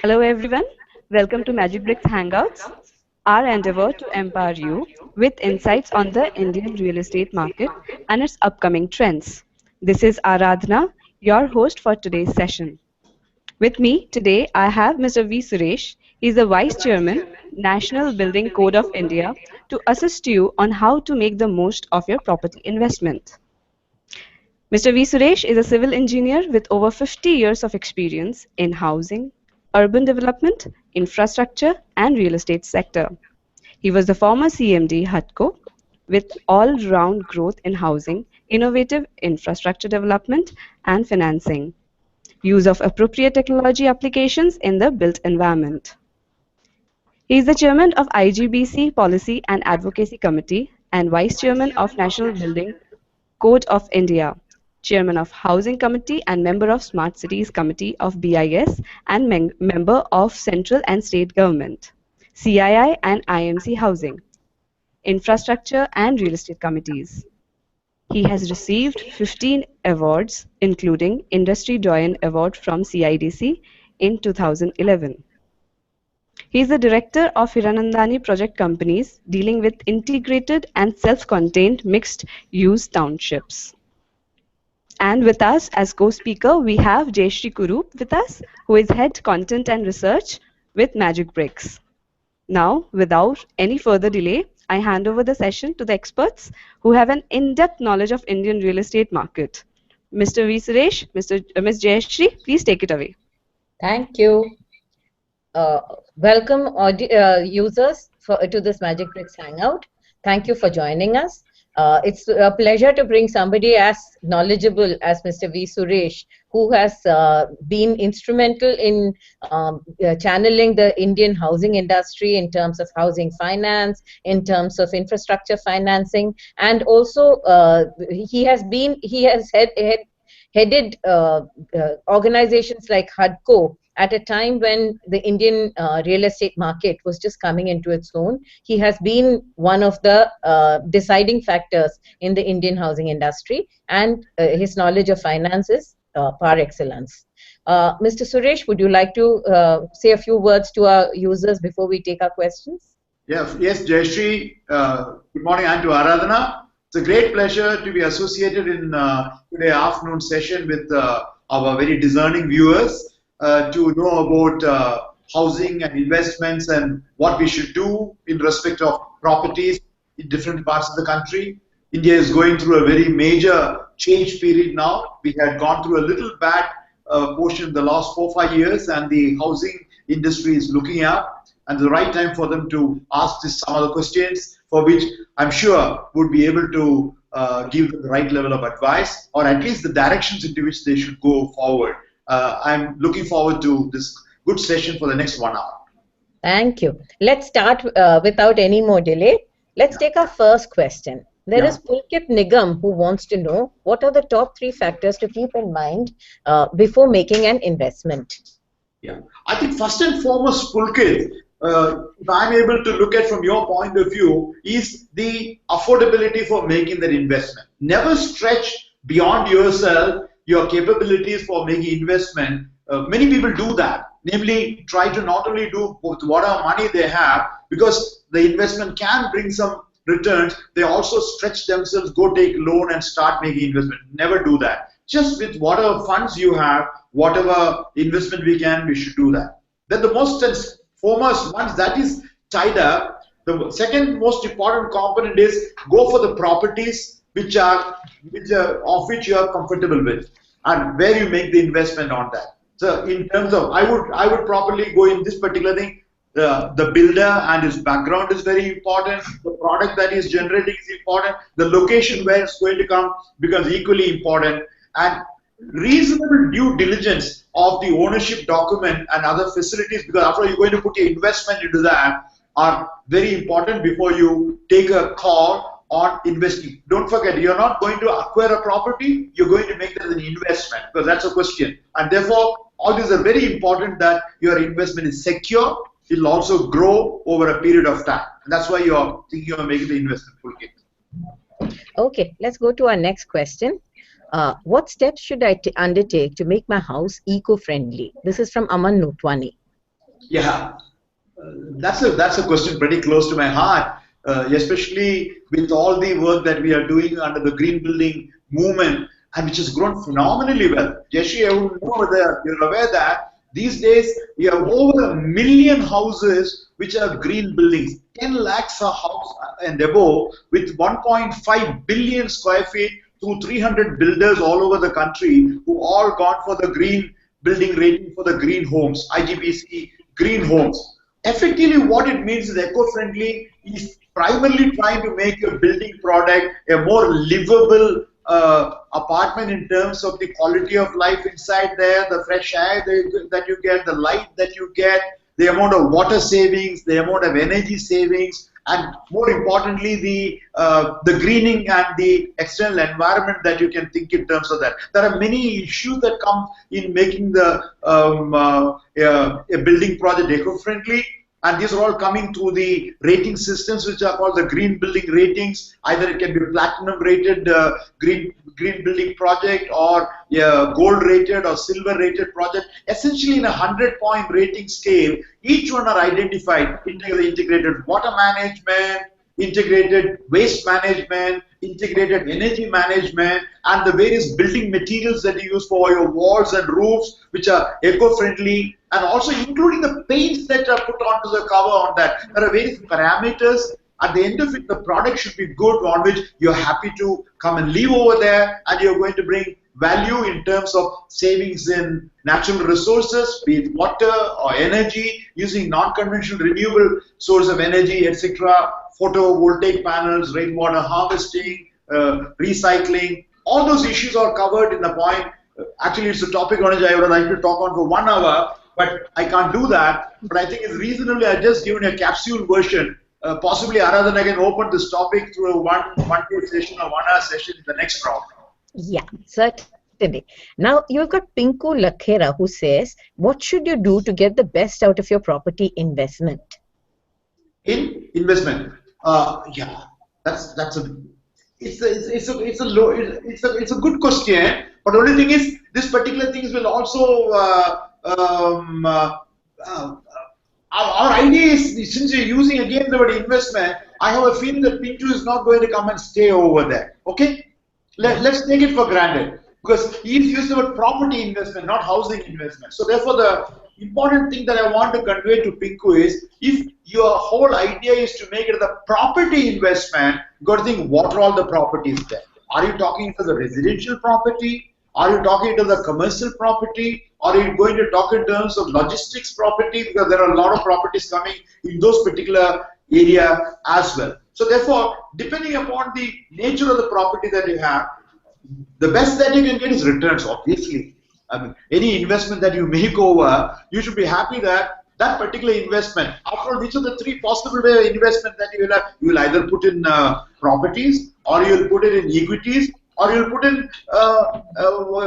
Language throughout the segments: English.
Hello everyone, welcome to Magic Bricks Hangouts, our endeavor to empower you with insights on the Indian real estate market and its upcoming trends. This is Aradhana, your host for today's session. With me today, I have Mr. V. Suresh. He is the Vice Chairman, National Building Code of India, to assist you on how to make the most of your property investment. Mr. V. Suresh is a civil engineer with over 50 years of experience in housing, urban development, infrastructure, and real estate sector. He was the former CMD HUDCO with all-round growth in housing, innovative infrastructure development, and financing, use of appropriate technology applications in the built environment. He is the chairman of IGBC Policy and Advocacy Committee and vice chairman of National Building Code of India, chairman of Housing Committee and member of Smart Cities Committee of BIS and member of Central and State Government, CII and IMC Housing, Infrastructure and Real Estate Committees. He has received 15 awards, including Industry Doyen Award from CIDC in 2011. He is the director of Hiranandani Project Companies dealing with integrated and self-contained mixed-use townships. And with us as co-speaker, we have Jayashree Kurup with us, who is Head Content and Research with Magic Bricks. Now, without any further delay, I hand over the session to the experts who have an in-depth knowledge of Indian real estate market. Mr. V. Suresh, Ms. Jayashree, please take it away. Thank you. Welcome users to this Magic Bricks Hangout. Thank you for joining us. It's a pleasure to bring somebody as knowledgeable as Mr. V. Suresh, who has been instrumental in channeling the Indian housing industry in terms of housing finance, in terms of infrastructure financing, and also he has headed organizations like HUDCO at a time when the Indian real estate market was just coming into its own. He has been one of the deciding factors in the Indian housing industry, and his knowledge of finance is par excellence. Mr. Suresh, would you like to say a few words to our users before we take our questions? Yes, Jayashree. Good morning, and to Aradhana. It's a great pleasure to be associated in today's afternoon session with our very discerning viewers to know about housing and investments and what we should do in respect of properties in different parts of the country. India is going through a very major change period now. We had gone through a little bad portion in the last 4 or 5 years, and the housing industry is looking up, and the right time for them to ask some other questions for which I'm sure would be able to give them the right level of advice, or at least the directions into which they should go forward. I'm looking forward to this good session for the next 1 hour. Thank you. Let's start without any more delay. Let's take our first question. There is Pulkit Nigam who wants to know what are the top 3 factors to keep in mind before making an investment. Yeah, I think first and foremost, Pulkit, if I'm able to look at from your point of view, is the affordability for making that investment. Never stretch beyond yourself, your capabilities for making investment. Many people do that, namely try to not only do with whatever money they have, because the investment can bring some returns, they also stretch themselves, go take loan and start making investment. Never do that. Just with whatever funds you have, whatever investment we should do that. Then the most and foremost, once that is tied up, the second most important component is go for the properties of which you are comfortable with and where you make the investment on that. So in terms of, I would probably go in this particular thing. The builder and his background is very important. The product that he's generating is important. The location where it's going to come becomes equally important. And reasonable due diligence of the ownership document and other facilities, because after all, you're going to put your investment into that, are very important before you take a call on investing. Don't forget, you're not going to acquire a property, you're going to make that as an investment, because that's a question. And therefore, all these are very important that your investment is secure. It'll also grow over a period of time. And that's why you're thinking of making the investment full kit. Okay, let's go to our next question. What steps should I undertake to make my house eco-friendly? This is from Aman Nutwani. Yeah, that's a question pretty close to my heart, especially with all the work that we are doing under the green building movement, and which has grown phenomenally well. Jeshi, I would know whether you're aware that these days we have over 1 million houses which are green buildings, 10 lakhs a house and above, with 1.5 billion square feet through 300 builders all over the country who all gone for the green building rating for the green homes, IGBC green homes. Effectively, what it means is eco-friendly is primarily trying to make your building product a more livable apartment in terms of the quality of life inside there, the fresh air that you get, the light that you get, the amount of water savings, the amount of energy savings, and more importantly, the greening and the external environment that you can think in terms of that. There are many issues that come in making a building project eco-friendly, and these are all coming through the rating systems which are called the green building ratings. Either it can be platinum rated green building project, or gold rated or silver rated project. Essentially, in a 100-point rating scale, each one are identified: integrated water management, integrated waste management, integrated energy management, and the various building materials that you use for your walls and roofs, which are eco-friendly, and also including the paints that are put onto the cover on that. There are various parameters. At the end of it, the product should be good, on which you're happy to come and live over there, and you're going to bring value in terms of savings in natural resources, be it water or energy, using non-conventional renewable source of energy, etc., photovoltaic panels, rainwater harvesting, recycling. All those issues are covered in the point. Actually, it's a topic on which I would like to talk on for 1 hour, but I can't do that. But I think it's reasonably, I just given a capsule version. Possibly, Aradhan, I can open this topic through a one-day session or 1 hour session in the next round. Yeah, certainly. Now, you've got Pinku Lakhera who says, what should you do to get the best out of your property investment? In investment, yeah, that's a it's a good question. But the only thing is, this particular things will also our idea is, since you're using again the word investment, I have a feeling that Pintu is not going to come and stay over there. Okay, let's take it for granted, because he's used the word property investment, not housing investment. So therefore, the important thing that I want to convey to Pinku is, if your whole idea is to make it a property investment, you got to think, what are all the properties there? Are you talking to the residential property? Are you talking to the commercial property? Are you going to talk in terms of logistics property? Because there are a lot of properties coming in those particular area as well. So therefore, depending upon the nature of the property that you have, the best that you can get is returns, obviously. I mean, any investment that you make over, you should be happy that that particular investment, after all, which are the three possible way of investment that you will have? You will either put in properties, or you will put it in equities, or you will put in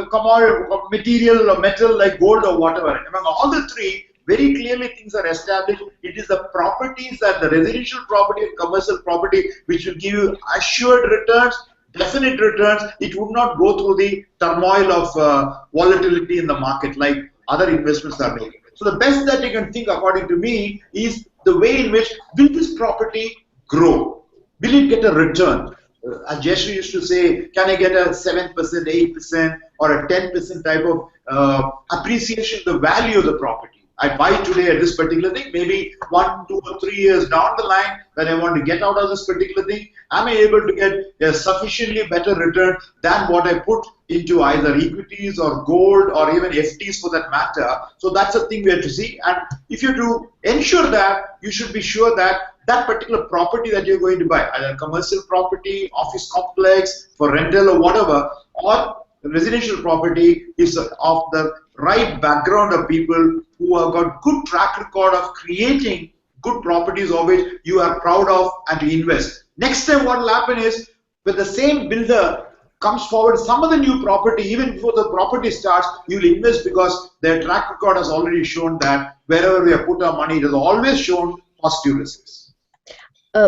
commodity material or metal like gold or whatever. Among all the three, very clearly things are established. It is the properties, that the residential property and commercial property, which will give you assured returns, definite returns. It would not go through the turmoil of volatility in the market like other investments are making. So the best that you can think, according to me, is the way in which, will this property grow? Will it get a return? As Jayesh used to say, can I get a 7%, 8%, or a 10% type of appreciation, the value of the property? I buy today at this particular thing, maybe 1, 2, or 3 years down the line, when I want to get out of this particular thing, am I able to get a sufficiently better return than what I put into either equities or gold or even FTs for that matter? So that's a thing we have to see. And if you do ensure that, you should be sure that that particular property that you're going to buy, either commercial property, office complex, for rental or whatever, or residential property, is of the right background of people who have got good track record of creating good properties of which you are proud of and to invest. Next time what will happen is, when the same builder comes forward some other new property, even before the property starts, you will invest, because their track record has already shown that wherever we have put our money, it has always shown positive results.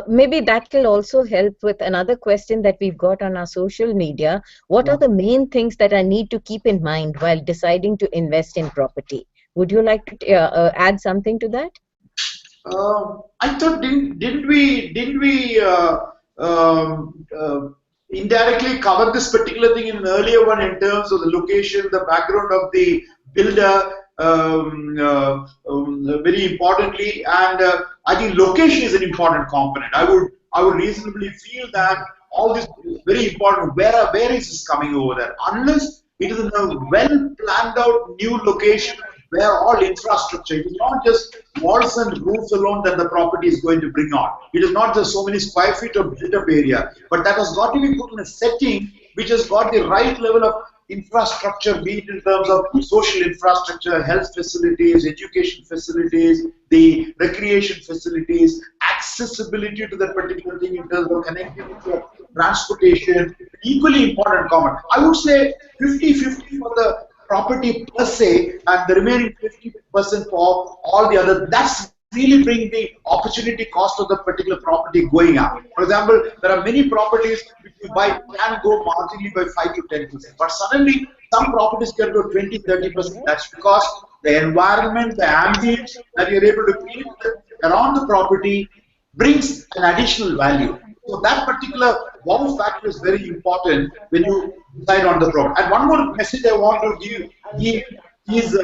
Maybe that will also help with another question that we've got on our social media. What are the main things that I need to keep in mind while deciding to invest in property? Would you like to add something to that? I thought didn't we indirectly cover this particular thing in an earlier one in terms of the location, the background of the builder, very importantly, and I think location is an important component. I would reasonably feel that all this is very important. Where is this coming over there? Unless it is in a well planned out new location where all infrastructure, it is not just walls and roofs alone that the property is going to bring on. It is not just so many square feet of built up area, but that has got to be put in a setting which has got the right level of infrastructure, be it in terms of social infrastructure, health facilities, education facilities, the recreation facilities, accessibility to that particular thing in terms of connectivity of transportation, equally important comment. I would say 50-50 for the property per se and the remaining 50% for all the other. That's really bring the opportunity cost of the particular property going up. For example, there are many properties which you buy can go marginally by 5 to 10%, but suddenly some properties can go 20-30%. That's because the environment, the ambience that you're able to create around the property brings an additional value. So that particular wow factor is very important when you decide on the property. And one more message I want to give is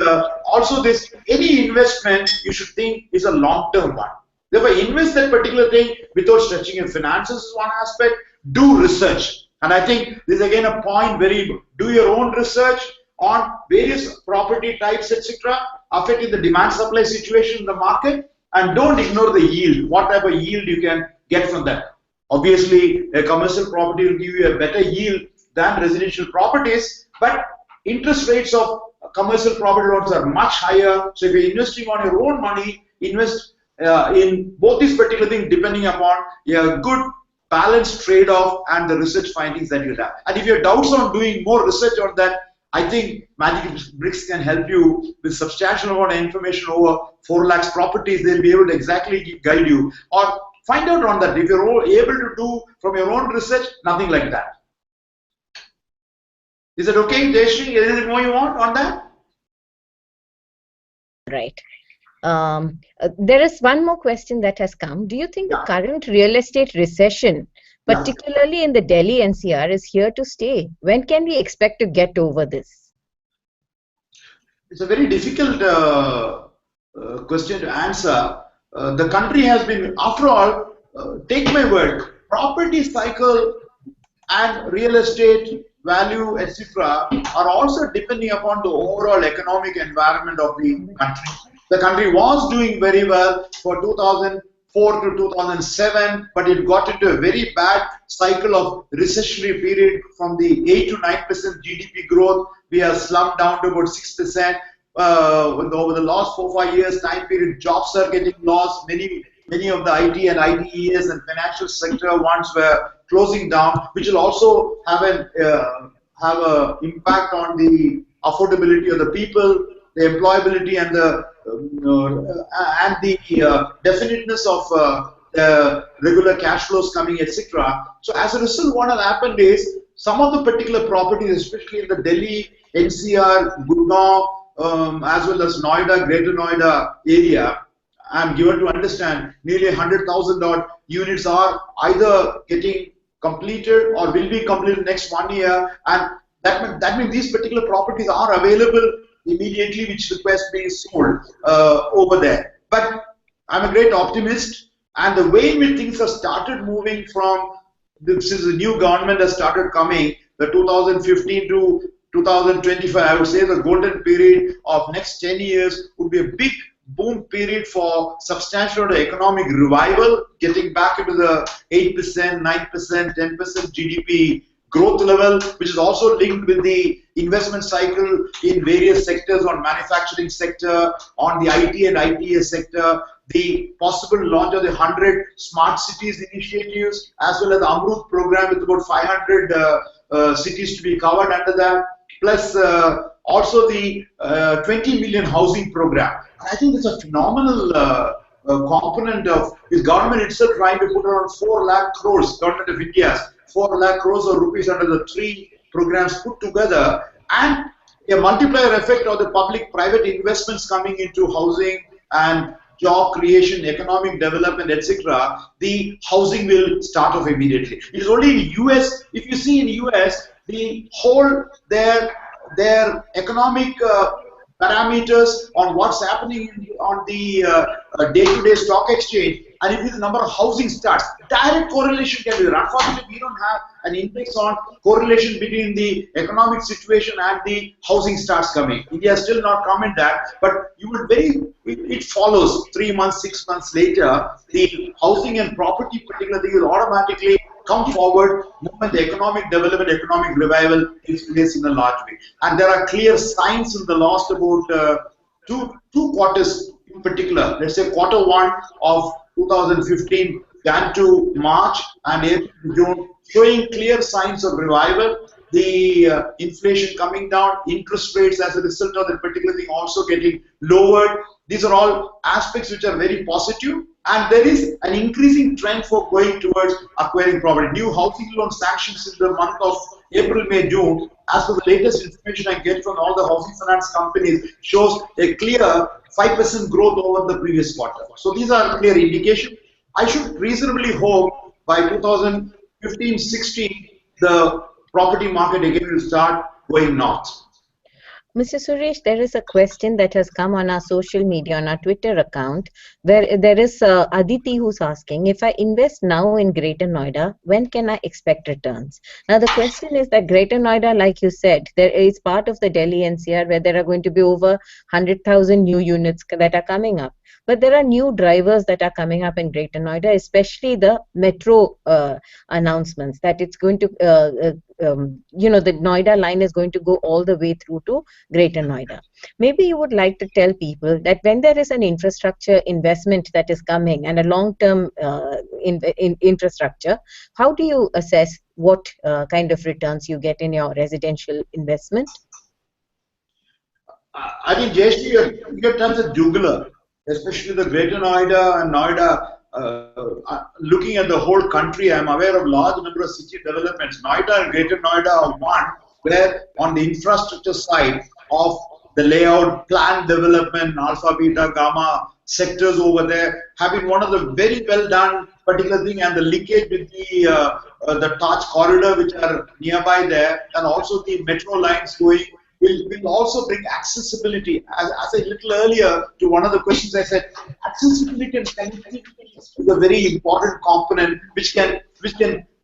also this: any investment you should think is a long-term one. Therefore, invest that particular thing without stretching your finances is one aspect. Do research, and I think this is again a point. Do your own research on various property types, etc., affecting the demand-supply situation in the market, and don't ignore the yield. Whatever yield you can get from that. Obviously, a commercial property will give you a better yield than residential properties, but interest rates of commercial property loans are much higher. So if you're investing on your own money, invest in both these particular things depending upon a good balanced trade-off and the research findings that you have. And if you have doubts on doing more research on that, I think Magic Bricks can help you with substantial amount of information over 4 lakhs properties. They'll be able to exactly guide you. Or find out on that. If you're able to do from your own research, nothing like that. Is it okay, Jayashree? Anything more you want on that? Right. There is one more question that has come. Do you think the current real estate recession, particularly in the Delhi NCR, is here to stay? When can we expect to get over this? It's a very difficult question to answer. The country has been, after all, take my word, property cycle and real estate value, etc., are also depending upon the overall economic environment of the country. The country was doing very well for 2004 to 2007, but it got into a very bad cycle of recessionary period. From the 8 to 9% GDP growth, we have slumped down to about 6%. Over the last 4-5 years time period, jobs are getting lost. Many of the IT and ITES and financial sector ones were closing down, which will also have an impact on the affordability of the people, the employability, and the definiteness of the regular cash flows coming, etc. So as a result, what has happened is some of the particular properties, especially in the Delhi, NCR, Gurgaon, as well as Noida, Greater Noida area, I'm given to understand nearly 100,000 odd units are either getting completed or will be completed next 1 year, and that means these particular properties are available immediately, which request being sold over there. But I'm a great optimist, and the way in which things have started moving from since the new government has started coming, the 2015 to 2025, I would say the golden period of next 10 years would be a big boom period for substantial economic revival, getting back into the 8%, 9%, 10% GDP growth level, which is also linked with the investment cycle in various sectors, on manufacturing sector, on the IT and ITES sector, the possible launch of the 100 smart cities initiatives, as well as the Amrut program with about 500 cities to be covered under that, plus also the 20 million housing program. I think it's a phenomenal component of this government itself trying to put around 4 lakh crores, government of India's 4 lakh crores of rupees under the 3 programs put together. And a multiplier effect of the public-private investments coming into housing and job creation, economic development, etc., the housing will start off immediately. It is only in US, if you see in US, the whole their economic parameters on what's happening on the day-to-day stock exchange, and if the number of housing starts, direct correlation can be there. Unfortunately, we don't have an index on correlation between the economic situation and the housing starts coming. India has still not come in that, but you will it follows 3 months, 6 months later, the housing and property particularly will automatically come forward moment the economic development, economic revival takes place in a large way. And there are clear signs in the last about two quarters in particular, let's say quarter one of 2015, Jan to March and April to June, showing clear signs of revival. The inflation coming down, interest rates as a result of that particular thing also getting lowered. These are all aspects which are very positive, and there is an increasing trend for going towards acquiring property. New housing loan sanctions in the month of April, May, June, as per the latest information I get from all the housing finance companies, shows a clear 5% growth over the previous quarter. So these are clear indications. I should reasonably hope by 2015-16 the property market again will start going north. Mr. Suresh, there is a question that has come on our social media, on our Twitter account, where there is Aditi who's asking, if I invest now in Greater Noida, when can I expect returns? Now, the question is that Greater Noida, like you said, there is part of the Delhi NCR where there are going to be over 100,000 new units that are coming up. But there are new drivers that are coming up in Greater Noida, especially the metro announcements that it's going to, the Noida line is going to go all the way through to Greater Noida. Maybe you would like to tell people that when there is an infrastructure investment that is coming and a long-term infrastructure, how do you assess what kind of returns you get in your residential investment? I think, Jayashree, your terms are jugular, especially the Greater Noida and Noida. Looking at the whole country, I am aware of large number of city developments. Noida and Greater Noida are one where on the infrastructure side of the layout, plan development, alpha, beta, gamma sectors over there have been one of the very well done particular thing, and the linkage with the Taj corridor which are nearby there, and also the metro lines going will also bring accessibility. As I said a little earlier to one of the questions, I said accessibility and connectivity is a very important component which can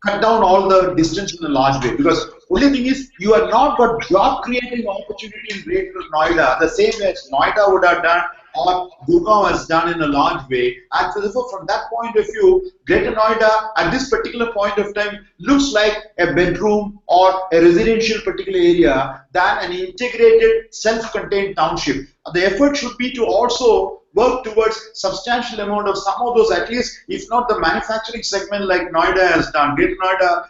cut down all the distance in a large way. Because only thing is, you are not got job creating opportunity in Greater Noida the same way as Noida would have done or Gurgaon has done in a large way. And so therefore, from that point of view, Greater Noida at this particular point of time looks like a bedroom or a residential particular area than an integrated self-contained township. The effort should be to also work towards substantial amount of some of those, at least if not the manufacturing segment like Noida has done. Greater Noida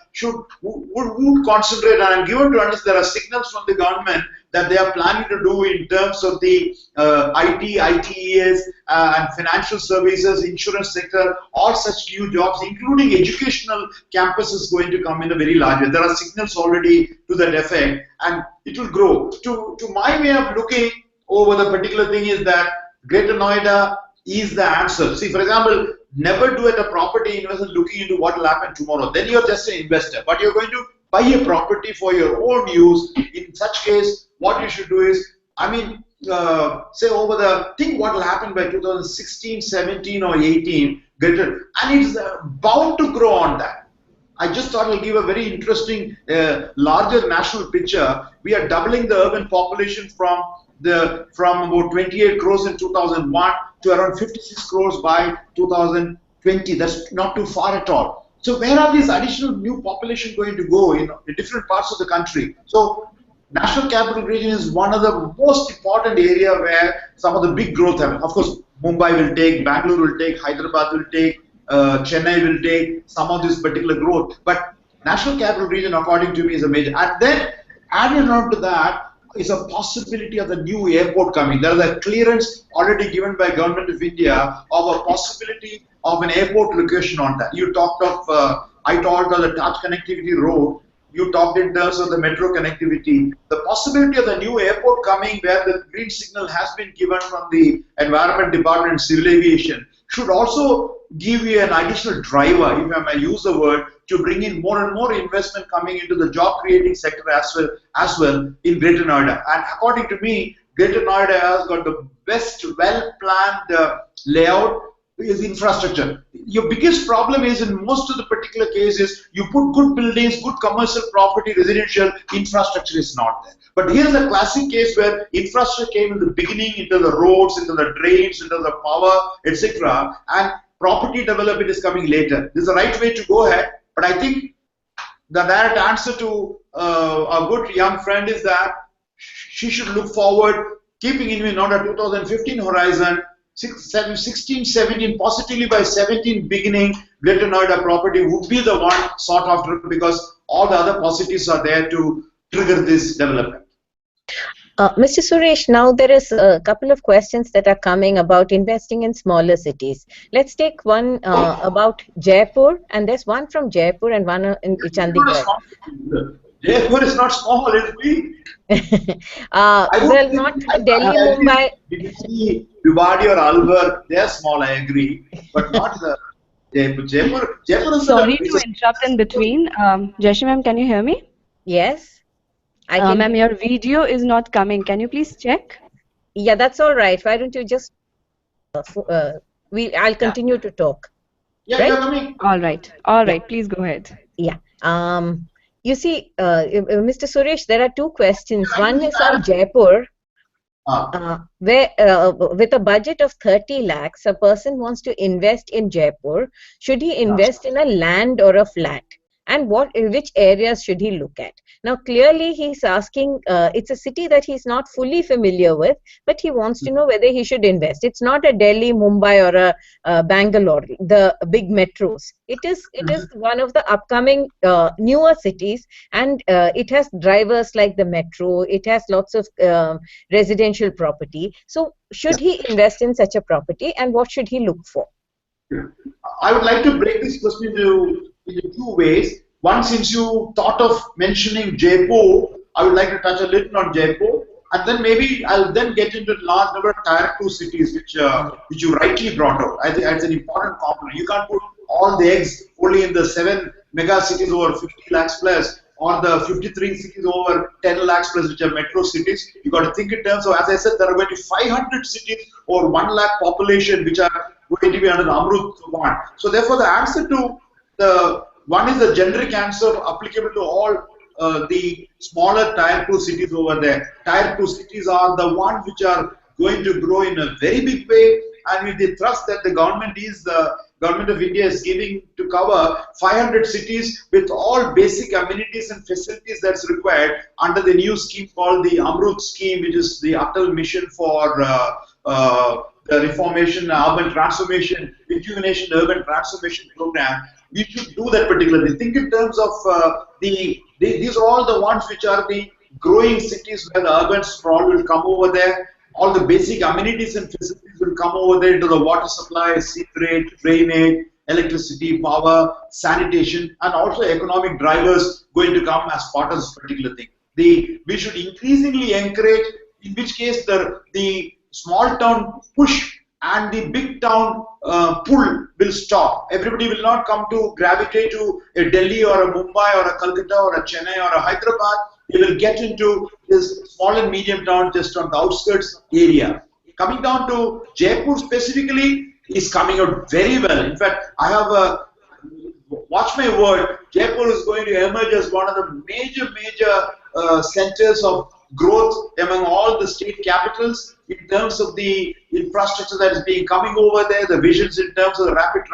would concentrate, and I'm given to understand there are signals from the government that they are planning to do in terms of the IT, ITES and financial services, insurance sector, all such new jobs, including educational campuses going to come in a very large way. There are signals already to that effect, and it will grow. To my way of looking over the particular thing is that Greater Noida is the answer. See, for example, never do at a property investment looking into what will happen tomorrow. Then you're just an investor, but you're going to buy a property for your own use. In such case, what you should do is, say over think what will happen by 2016, 17 or 18, and it's bound to grow on that. I just thought I'll give a very interesting, larger national picture. We are doubling the urban population from about 28 crores in 2001 to around 56 crores by 2020. That's not too far at all. So where are these additional new population going to go in different parts of the country? So National Capital Region is one of the most important area where some of the big growth happens. Of course, Mumbai will take, Bangalore will take, Hyderabad will take, Chennai will take some of this particular growth. But National Capital Region, according to me, is a major. And then added on to that is a possibility of the new airport coming. There is a clearance already given by Government of India of a possibility of an airport location on that. You talked of, I talked of the Taj Connectivity Road. you talked in terms of the metro connectivity, the possibility of the new airport coming where the green signal has been given from the Environment Department and Civil Aviation should also give you an additional driver, if I may use the word, to bring in more and more investment coming into the job creating sector as well in Greater Noida. And according to me, Greater Noida has got the best well planned layout is infrastructure. Your biggest problem is in most of the particular cases, you put good buildings, good commercial property, residential, infrastructure is not there. But here's a classic case where infrastructure came in the beginning into the roads, into the drains, into the power, etc. And property development is coming later. This is the right way to go ahead. But I think the direct answer to a good young friend is that she should look forward, keeping in mind not a 2015 horizon, 16, 17, possibly by 17 beginning, Greater Noida property would be the one sought after because all the other positives are there to trigger this development. Mr. Suresh, now there is a couple of questions that are coming about investing in smaller cities. Let's take one about Jaipur, and there's one from Jaipur and one in Chandigarh. Jaipur is not small, it's big. Well, not Delhi, Mumbai. Bhiwadi or Alwar, they are small, I agree, but not the Jaipur. Jaipur is Sorry to interrupt in between. Jashi ma'am, can you hear me? Yes. I can. Ma'am, your video is not coming. Can you please check? Yeah, that's all right. Why don't you just I'll continue to talk. Yeah, right? you're coming. All right. All right. Please go ahead. Yeah. You see, Mr. Suresh, there are two questions. One is on Jaipur, where with a budget of 30 lakhs, a person wants to invest in Jaipur. Should he invest in a land or a flat? And which areas should he look at? Now, clearly, he's asking, it's a city that he's not fully familiar with, but he wants to know whether he should invest. It's not a Delhi, Mumbai, or a Bangalore, the big metros. It is one of the upcoming newer cities, and it has drivers like the metro. It has lots of residential property. So, should he invest in such a property, and what should he look for? I would like to break this question into two ways. One, since you thought of mentioning Jaipur, I would like to touch a little on Jaipur, and then maybe I'll then get into large number of Tier 2 cities, which you rightly brought out. I think it's an important component. You can't put all the eggs only in the 7 mega cities over 50 lakhs plus, or the 53 cities over 10 lakhs plus, which are metro cities. You got to think in terms of, as I said, there are going to be 500 cities over 1 lakh population, which are going to be under the Amrut one. So therefore, the answer to the one is the generic answer applicable to all the smaller Tier 2 cities over there. Tier 2 cities are the ones which are going to grow in a very big way, and with the thrust that the government of India is giving to cover 500 cities with all basic amenities and facilities that's required under the new scheme called the Amrut scheme, which is the Atal mission for the reformation, urban transformation, rejuvenation, urban transformation program. We should do that particularly. Think in terms of these are all the ones which are the growing cities where the urban sprawl will come over there. All the basic amenities and facilities will come over there into the water supply, sewerage, drainage, electricity, power, sanitation, and also economic drivers going to come as part of this particular thing. We should increasingly encourage, in which case the small town push and the big town pull will stop. Everybody will not come to gravitate to a Delhi or a Mumbai or a Calcutta or a Chennai or a Hyderabad. They will get into this small and medium town just on the outskirts area. Coming down to Jaipur specifically is coming out very well. In fact, I have watch my word, Jaipur is going to emerge as one of the major centers of growth among all the state capitals in terms of the infrastructure that is being coming over there, the visions in terms of the rapid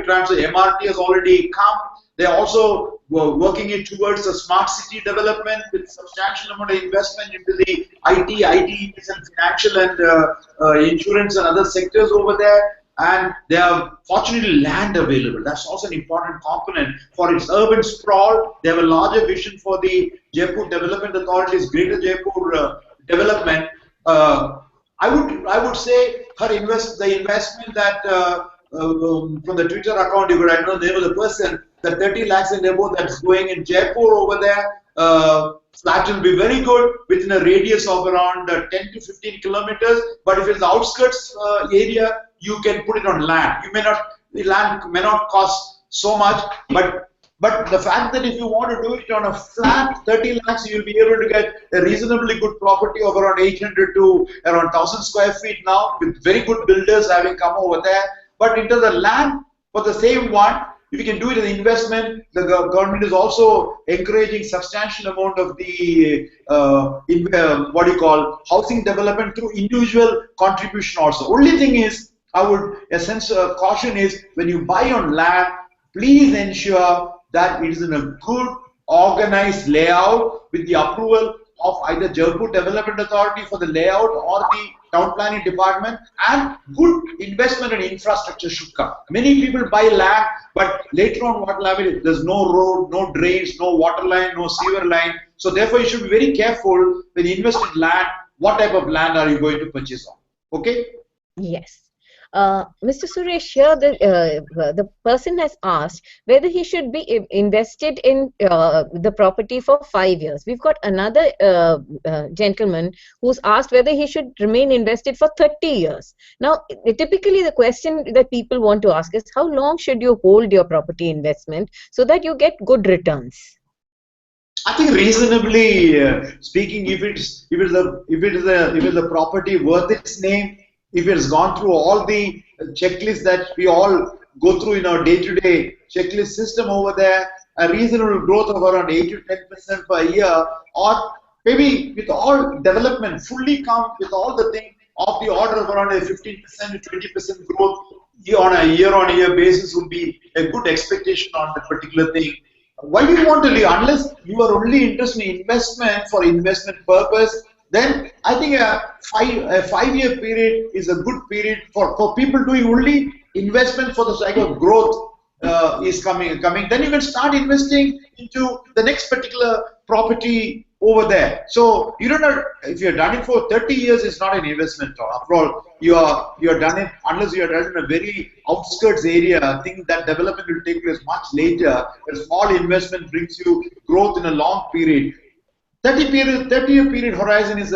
transit. MRT has already come. They are also working it towards a smart city development with substantial amount of investment into the IT and financial and insurance and other sectors over there. And they have fortunately land available. That's also an important component for its urban sprawl. They have a larger vision for the Jaipur Development Authority's Greater Jaipur development. I would say the investment that from the Twitter account, I don't know the name of the person, the 30 lakhs and above that's going in Jaipur over there. Flat will be very good within a radius of around 10 to 15 kilometers. But if it's the outskirts area, you can put it on land. The land may not cost so much, but the fact that if you want to do it on a flat 30 lakhs, you'll be able to get a reasonably good property of around 800 to around 1000 square feet now, with very good builders having come over there. But into the land for the same one, if you can do it as an investment, the government is also encouraging substantial amount of the housing development through individual contribution also. Only thing is, I would a sense of caution is when you buy on land, please ensure that it is in a good organized layout with the approval of either Jaipur Development Authority for the layout or the town planning department, and good investment and infrastructure should come. Many people buy land, but later on what will happen is there's no road, no drains, no water line, no sewer line. So therefore you should be very careful when you invest in land, what type of land are you going to purchase on. Okay? Yes. Mr. Suresh, here the person has asked whether he should be invested in the property for 5 years. We've got another gentleman who's asked whether he should remain invested for 30 years. Now, typically the question that people want to ask is how long should you hold your property investment so that you get good returns? I think reasonably speaking, if it's a property worth its name, if it has gone through all the checklists that we all go through in our day-to-day checklist system over there, a reasonable growth of around 8 to 10% per year, or maybe with all development fully come with all the things of the order of around a 15% to 20% growth on a year-on-year basis would be a good expectation on the particular thing. Why do you want to leave? Unless you are only interested in investment for investment purpose, then I think a 5-year period is a good period for people doing only investment for the sake of growth is coming. Then you can start investing into the next particular property over there. So you don't know if you're done it for 30 years, it's not an investment. After all, you're done it unless you're done in a very outskirts area. I think that development will take place much later. A small investment brings you growth in a long period. 30-year period horizon is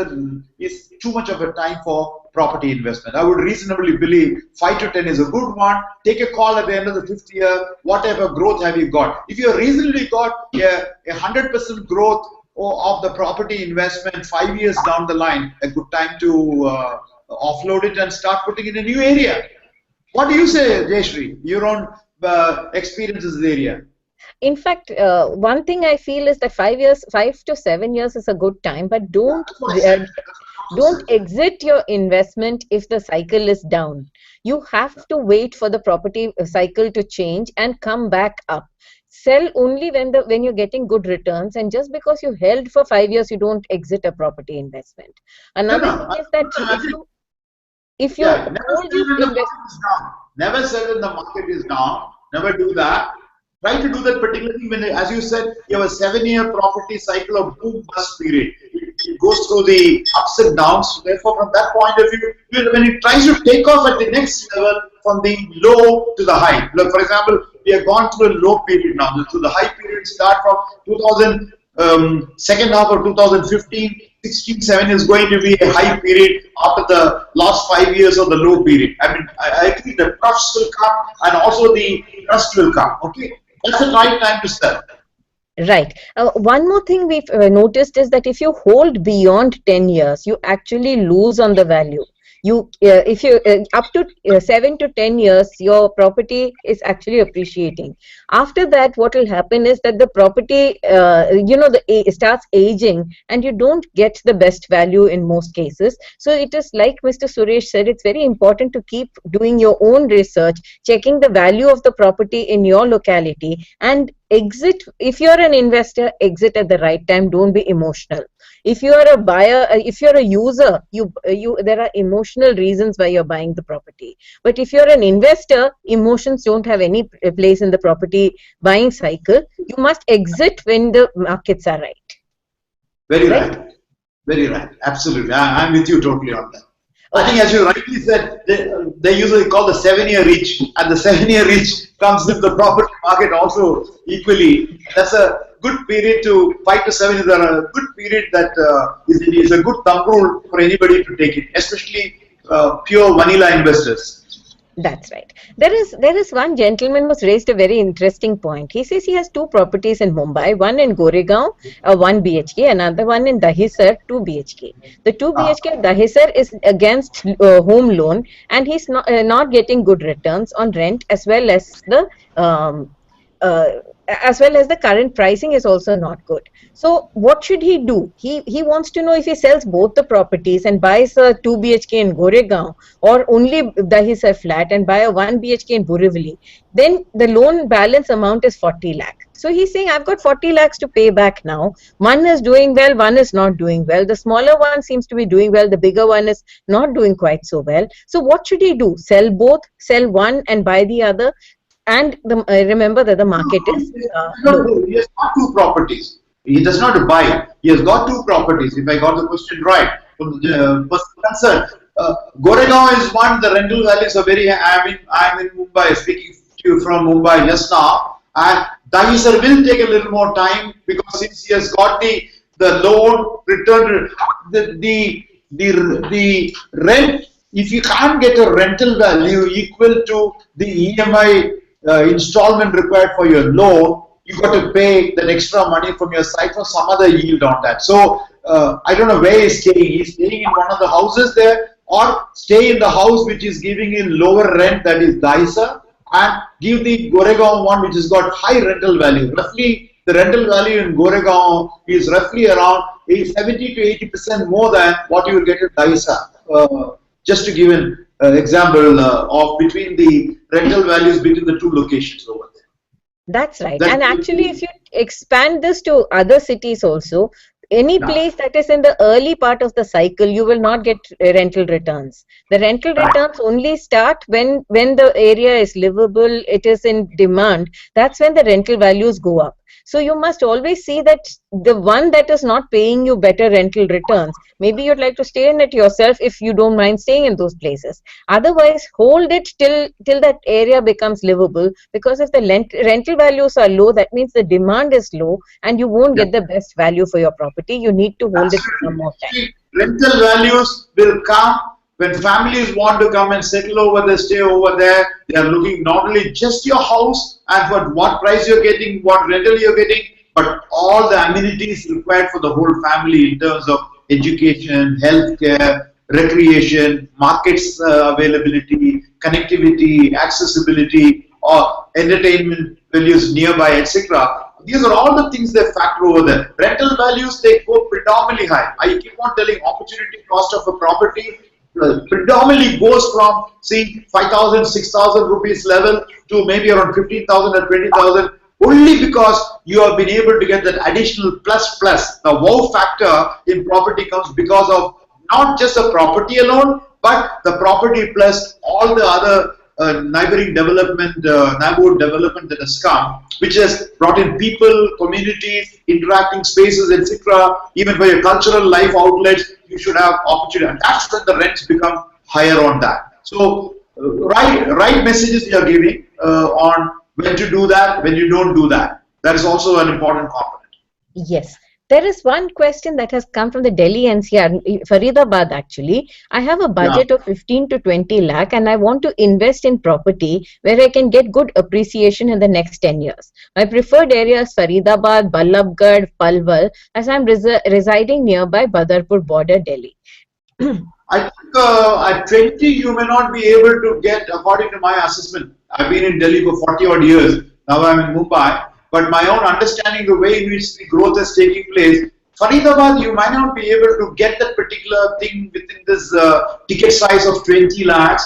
too much of a time for property investment. I would reasonably believe 5 to 10 is a good one. Take a call at the end of the 5th year. What type of growth have you got? If you reasonably got a 100% growth of the property investment 5 years down the line, a good time to offload it and start putting in a new area. What do you say, Jayashree? Your own experiences in the area. In fact, one thing I feel is that 5 to 7 years is a good time, but don't exit your investment if the cycle is down. You have to wait for the property cycle to change and come back up. Sell only when you're getting good returns, and just because you held for 5 years, you don't exit a property investment. Another thing is that if you never sell when the market is down, never do that. Try to do that particularly when, as you said, you have a 7-year property cycle of boom bust period. It goes through the ups and downs. So therefore, from that point of view, when it tries to take off at the next level from the low to the high. Look, for example, we have gone through a low period now. So the high period start from second half of 2015. 16-7 is going to be a high period after the last 5 years of the low period. I mean, I agree the troughs will come and also the trust will come. Okay. That's the right time to sell. Right. One more thing we've noticed is that if you hold beyond 10 years, you actually lose on the value. If you up to 7 to 10 years, your property is actually appreciating. After that, what will happen is that the property, it starts aging, and you don't get the best value in most cases. So it is like Mr. Suresh said, it's very important to keep doing your own research, checking the value of the property in your locality, and exit. If you're an investor, exit at the right time. Don't be emotional. If you are a buyer, if you're a user, there are emotional reasons why you're buying the property. But if you're an investor, emotions don't have any place in the property buying cycle. You must exit when the markets are right. Very right. Very right. Absolutely. I'm with you totally on that. I think, as you rightly said, they usually call the 7-year reach, and the 7-year reach comes in the property market also equally. That's a good period to 5 to 7 is a good period that is a good thumb rule for anybody to take it, especially pure vanilla investors. That's right. There is one gentleman who's raised a very interesting point. He says he has two properties in Mumbai, one in Goregaon, 1 BHK, another one in Dahisar, 2 BHK. The 2 BHK Dahisar is against home loan, and he's not getting good returns on rent, um, uh, as well as the current pricing is also not good. So what should he do? He wants to know if he sells both the properties and buys a 2 BHK in Goregaon, or only Dahisar flat and buy a 1 BHK in Borivali. Then the loan balance amount is 40 lakh. So he's saying, I've got 40 lakhs to pay back now. One is doing well, one is not doing well. The smaller one seems to be doing well. The bigger one is not doing quite so well. So what should he do? Sell both, sell one and buy the other? And remember that the market is low. He has got two properties. He does not buy. He has got two properties. If I got the question right from the person concerned, Goregaon is one. The rental values are very. I'm in Mumbai, speaking to you from Mumbai just now, and Dahisar will take a little more time because since he has got the loan return, the rent. If you can't get a rental value equal to the EMI installment required for your loan, you got to pay that extra money from your side for some other yield on that. So I don't know where he's staying. He's staying in one of the houses there, or stay in the house which is giving him lower rent, that is Dahisar, and give the Goregaon one which has got high rental value. Roughly the rental value in Goregaon is roughly around 70 to 80% more than what you will get in Dahisar. Just to give an example of between the rental values between the two locations over there. That's right. And actually, if you expand this to other cities also, any place that is in the early part of the cycle, you will not get rental returns. The rental returns only start when the area is livable, it is in demand. That's when the rental values go up. So you must always see that the one that is not paying you better rental returns, maybe you'd like to stay in it yourself if you don't mind staying in those places. Otherwise, hold it till that area becomes livable, because if the rental values are low, that means the demand is low and you won't get the best value for your property. You need to hold it for some more time. Rental values will come when families want to come and settle over there, stay over there. They are looking not only just your house and for what price you're getting, what rental you're getting, but all the amenities required for the whole family in terms of education, healthcare, recreation, markets availability, connectivity, accessibility, or entertainment values nearby, etc. These are all the things they factor over there. Rental values, they go predominantly high. I keep on telling opportunity cost of a property predominantly goes from, see, 5,000, 6,000 rupees level to maybe around 15,000 or 20,000, only because you have been able to get that additional plus. The wow factor in property comes because of not just the property alone, but the property plus all the other neighborhood development that has come, which has brought in people, communities, interacting spaces, etc. Even for your cultural life outlets, you should have opportunity, and that's when the rents become higher on that. So, right messages you are giving on when to do that, when you don't do that. That is also an important component. Yes. There is one question that has come from the Delhi NCR, Faridabad actually. I have a budget of 15 to 20 lakh and I want to invest in property where I can get good appreciation in the next 10 years. My preferred area is Faridabad, Ballabgarh, Palwal, as I am residing nearby Badarpur border, Delhi. I think at 20 you may not be able to get, according to my assessment. I've been in Delhi for 40 odd years. Now I'm in Mumbai. But my own understanding, the way in which the growth is taking place, Faridabad, you might not be able to get that particular thing within this ticket size of 20 lakhs.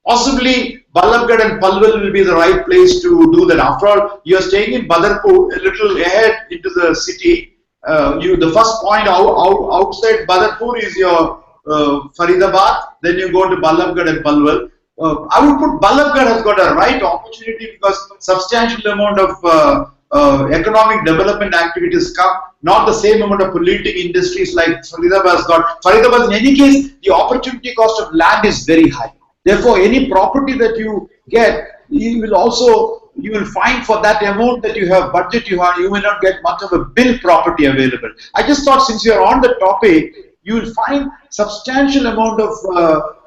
Possibly, Ballabgarh and Palwal will be the right place to do that. After all, you are staying in Badarpur, a little ahead into the city. The first point outside Badarpur is your Faridabad. Then you go to Ballabgarh and Palwal. I would put Ballabgarh has got a right opportunity because substantial amount of economic development activities come, not the same amount of polluting industries like Faridabad has got. Faridabad, in any case, the opportunity cost of land is very high. Therefore, any property that you get, you will find for that amount that you have, budget you have, you may not get much of a built property available. I just thought, since you are on the topic, you will find substantial amount of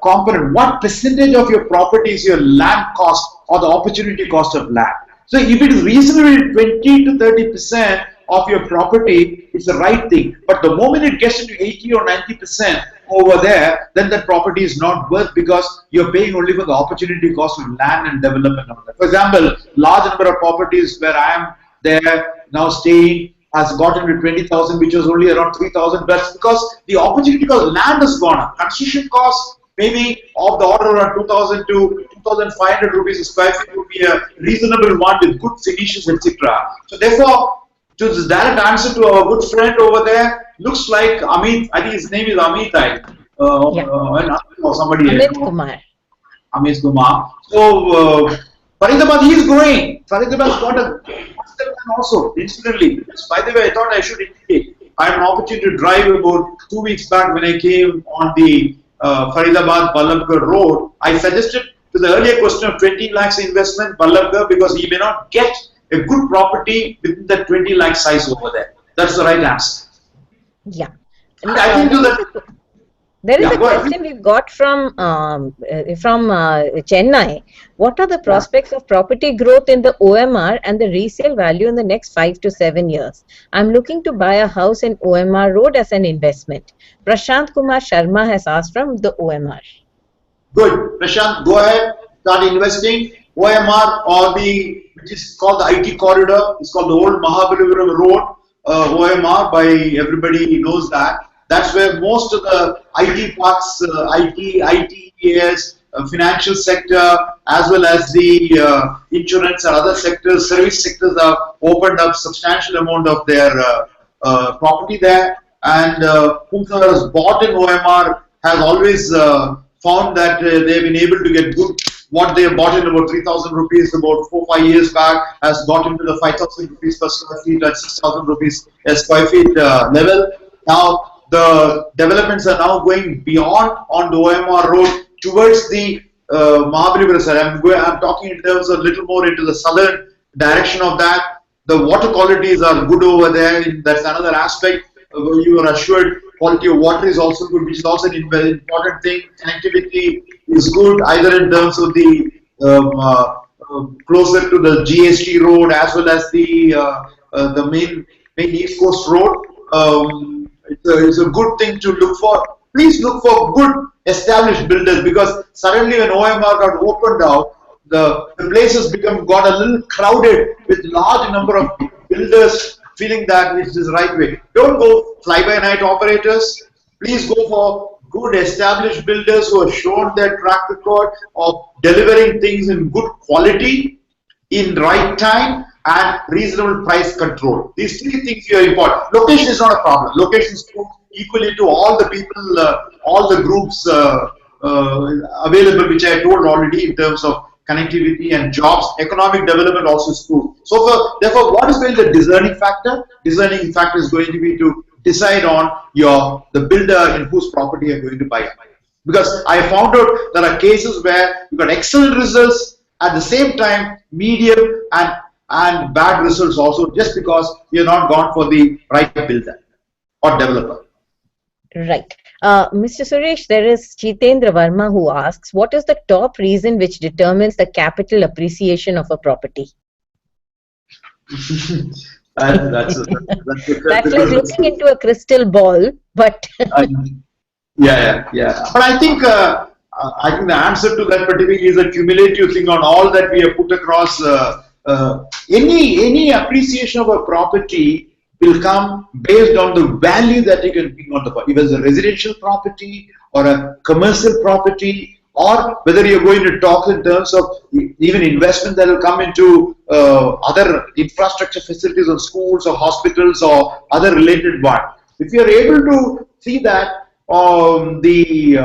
component. What percentage of your property is your land cost or the opportunity cost of land? So if it is reasonably 20 to 30% of your property, it's the right thing. But the moment it gets into 80 or 90% over there, then that property is not worth, because you're paying only for the opportunity cost of land and development of that. For example, large number of properties where I am there now staying has gotten to 20,000, which was only around 3,000. That's because the opportunity cost of land has gone up. Construction costs maybe of the order around 2,000 to 2,500 rupees a square feet would be a reasonable one with good finishes, etc. So therefore, to this direct answer to our good friend over there, looks like Amit, I think his name is Amit, or somebody Amit Kumar. Amit Kumar. So, Faridabad, he is growing. Faridabad's got a master plan also, incidentally. By the way, I thought I should indicate. I had an opportunity to drive about 2 weeks back when I came on the Faridabad Ballabgarh road. I suggested to the earlier question of 20 lakhs investment Ballabgarh, because he may not get a good property within the 20 lakh size over there. That's the right answer. Yeah. I think to that. There is a question we've got from Chennai. What are the prospects of property growth in the OMR and the resale value in the next 5 to 7 years? I'm looking to buy a house in OMR Road as an investment. Prashant Kumar Sharma has asked from the OMR. Good. Prashant, go ahead, start investing. OMR, or which is called the IT corridor, it's called the old Mahabalipuram Road. OMR, by everybody knows that. That's where most of the IT parks, ITES, financial sector, as well as the insurance and other sectors, service sectors have opened up substantial amount of their property there. And whoever has bought in OMR has always found that they've been able to get good. What they bought in about 3,000 rupees about 4-5 years back has got into the 5,000 rupees per square feet and 6,000 rupees a square feet level. Now, the developments are now going beyond on the OMR road towards the Mahabalipuram side. I'm talking in terms of a little more into the southern direction of that. The water qualities are good over there. That's another aspect. You are assured quality of water is also good, which is also an very important thing. Connectivity is good, either in terms of the closer to the GST road as well as the main East Coast road. It's a good thing to look for. Please look for good established builders, because suddenly when OMR got opened out, the places got a little crowded with large number of builders feeling that it's the right way. Don't go fly-by-night operators. Please go for good established builders who have shown their track record of delivering things in good quality, in right time, and reasonable price control. These three things are important. Location is not a problem. Location is equally to all the people, all the groups available, which I told already in terms of connectivity and jobs. Economic development also is true. So therefore, what is going to be the discerning factor? Discerning factor is going to be to decide on the builder in whose property you're going to buy. Because I found out there are cases where you got excellent results, at the same time medium and bad results also, just because you're not gone for the right builder or developer. Right. Mr. Suresh, there is Chitendra Verma who asks, what is the top reason which determines the capital appreciation of a property? That's like looking into a crystal ball, but yeah. But I think the answer to that particular is a cumulative thing on all that we have put across. Any appreciation of a property will come based on the value that you can bring on the property. If it's a residential property or a commercial property, or whether you're going to talk in terms of even investment that will come into other infrastructure facilities or schools or hospitals or other related one. If you're able to see that the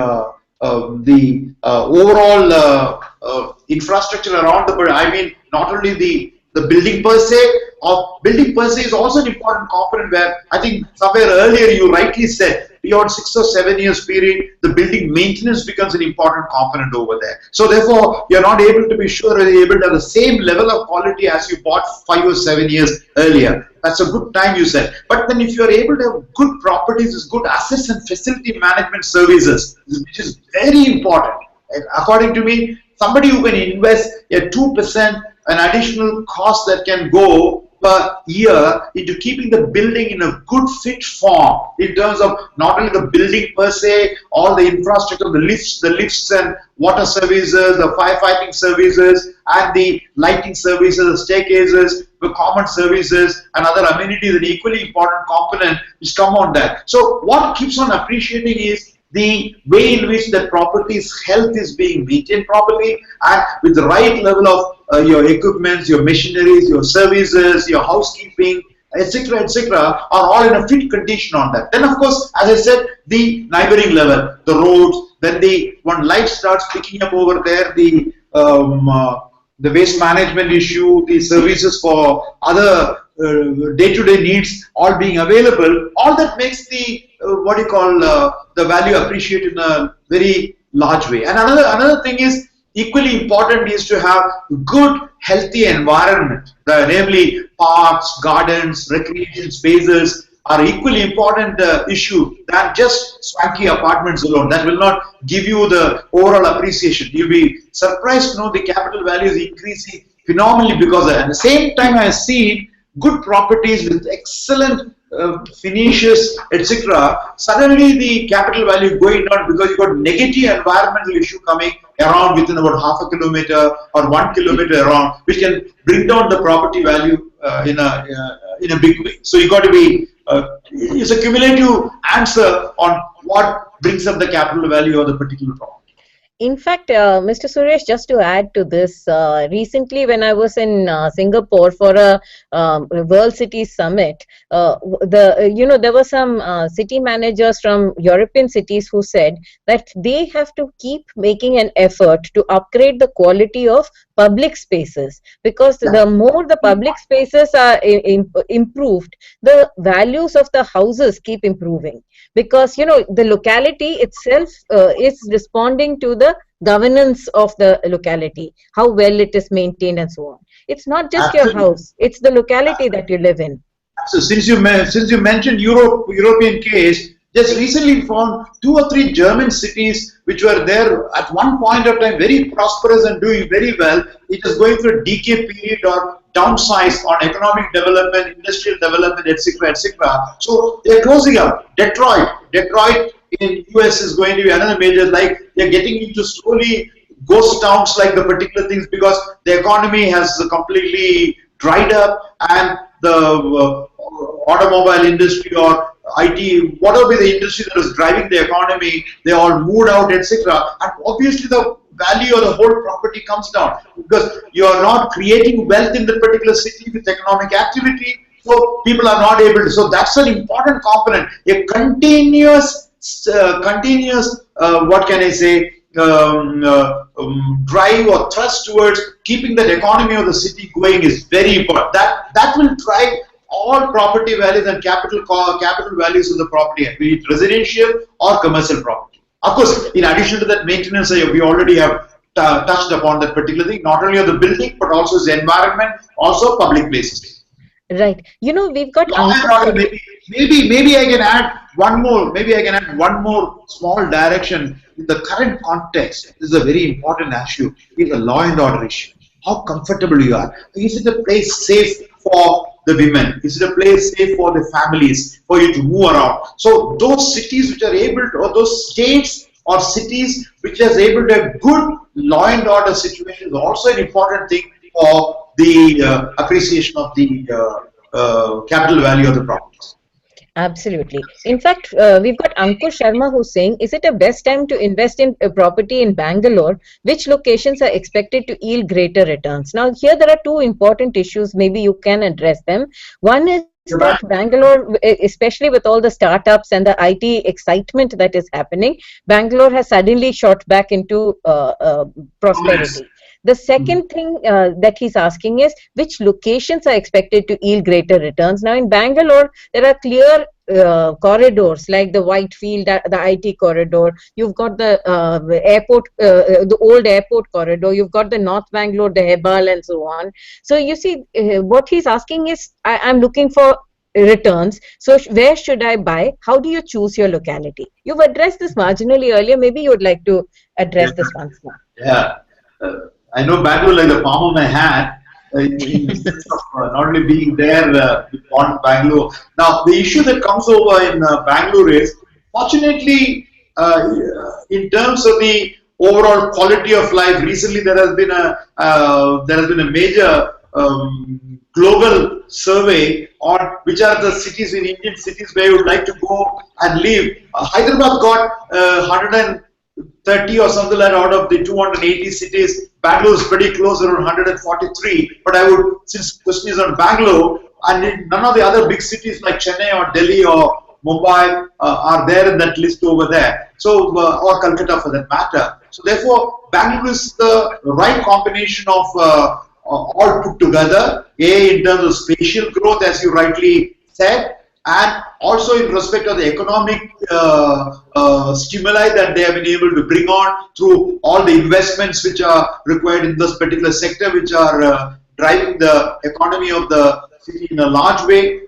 overall infrastructure around the, I mean, not only the The building per se, or building per se is also an important component where I think somewhere earlier you rightly said beyond 6 or 7 years period, the building maintenance becomes an important component over there. So therefore, you're not able to be sure whether you're able to have the same level of quality as you bought 5 or 7 years earlier. That's a good time you said. But then if you're able to have good properties, good assets and facility management services, which is very important. And according to me, somebody who can invest a 2%, an additional cost that can go per year into keeping the building in a good fit form in terms of not only the building per se, all the infrastructure, the lifts and water services, the firefighting services and the lighting services, the staircases, the common services and other amenities, an equally important component is come on that. So what keeps on appreciating is the way in which the property's health is being maintained properly and with the right level of your equipments, your machineries, your services, your housekeeping, etc., are all in a fit condition on that. Then, of course, as I said, the neighboring level, the roads, then when light starts picking up over there, the waste management issue, the services for other day-to-day needs all being available, all that makes the what you call the value appreciate in a very large way. And another thing is equally important is to have good healthy environment, namely parks, gardens, recreation spaces are equally important issue than just swanky apartments alone. That will not give you the overall appreciation. You'll be surprised to know the capital value is increasing phenomenally because of that. At the same time, I see good properties with excellent finishes, etc. Suddenly the capital value going down because you got negative environmental issue coming around within about half a kilometer or 1 kilometer around, which can bring down the property value in a big way. So you got to be it's a cumulative answer on what brings up the capital value of the particular property. In fact, Mr. Suresh, just to add to this, recently when I was in Singapore for a World City Summit, there were some city managers from European cities who said that they have to keep making an effort to upgrade the quality of public spaces, because the more the public spaces are improved, the values of the houses keep improving, because the locality itself is responding to the governance of the locality, how well it is maintained and so on. It's not just your house, it's the locality that you live in. So since you mentioned European case, just recently found 2 or 3 German cities which were there at one point of time very prosperous and doing very well. It is going through a decay period or downsize on economic development, industrial development, etc., etc. So they are closing up. Detroit in US is going to be another major. Like they are getting into slowly ghost towns like the particular things because the economy has completely dried up and the automobile industry or IT, whatever the industry that is driving the economy, they all moved out, etc. And obviously the value of the whole property comes down because you are not creating wealth in the particular city with economic activity. So people are not able to. So that's an important component. A continuous, what can I say, drive or thrust towards keeping that economy of the city going is very important. That will drive all property values and capital values of the property, be it residential or commercial property. Of course, in addition to that maintenance, we already have touched upon that particular thing, not only of the building, but also the environment, also public places. Right. We've got maybe I can add one more. Maybe I can add one more small direction in the current context. This is a very important issue. It's a law and order issue. How comfortable you are. Is it a place safe for the women? Is it a place safe for the families, for you to move around? So those cities which are able to, or those states or cities which are able to have good law and order situation is also an important thing for the appreciation of the capital value of the properties. Absolutely. In fact, we've got Ankush Sharma who's saying, is it a best time to invest in a property in Bangalore? Which locations are expected to yield greater returns? Now, here there are 2 important issues. Maybe you can address them. One is that Bangalore, especially with all the startups and the IT excitement that is happening, Bangalore has suddenly shot back into prosperity. The second thing that he's asking is which locations are expected to yield greater returns. Now in Bangalore, there are clear corridors like the Whitefield, the IT corridor. You've got the airport, the old airport corridor. You've got the North Bangalore, the Hebal, and so on. So you see, what he's asking is, I'm looking for returns. So where should I buy? How do you choose your locality? You've addressed this marginally earlier. Maybe you would like to address this once more. Yeah. I know Bangalore like the palm of my hand. In the sense of not only being there on Bangalore. Now, the issue that comes over in Bangalore is, fortunately, in terms of the overall quality of life, recently there has been a major global survey on which are the cities in Indian cities where you would like to go and live. Hyderabad got 130 or something like that out of the 280 cities. Bangalore is pretty close, around 143. But I would, since the question is on Bangalore, and none of the other big cities like Chennai or Delhi or Mumbai are there in that list over there. So, or Calcutta for that matter. So, therefore, Bangalore is the right combination of all put together. A, in terms of spatial growth, as you rightly said, and also in respect of the economic stimuli that they have been able to bring on through all the investments which are required in this particular sector, which are driving the economy of the city in a large way.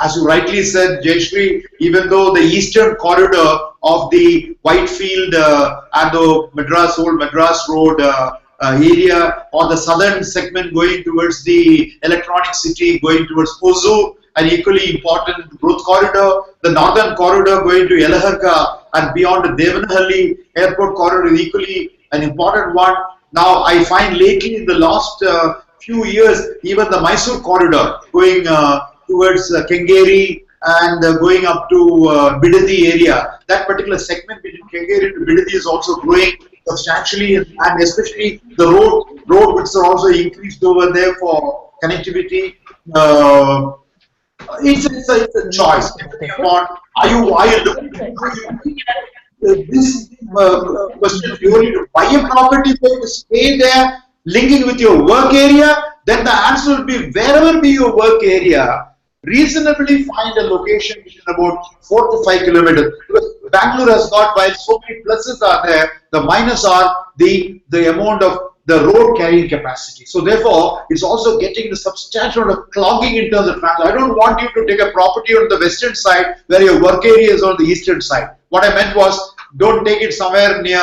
As you rightly said, Jayashree, even though the eastern corridor of the Whitefield and the old Madras Road area, or the southern segment going towards the electronic city, going towards Hosur, an equally important growth corridor. The northern corridor going to Yelahanka and beyond the Devanahalli airport corridor is equally an important one. Now, I find lately in the last few years, even the Mysore corridor going towards Kengeri and going up to Bidadi area, that particular segment between Kengeri to Bidadi is also growing substantially, and especially the road which are also increased over there for connectivity. It's a choice. Are you looking at this question purely to buy a property, to stay there, linking with your work area? Then the answer will be, wherever be your work area, reasonably find a location which is about 4 to 5 kilometers. Because Bangalore has got, while so many pluses are there, the minus are the amount of the road carrying capacity. So therefore, it's also getting the substantial amount of clogging in terms of traffic. I don't want you to take a property on the western side where your work area is on the eastern side. What I meant was, don't take it somewhere near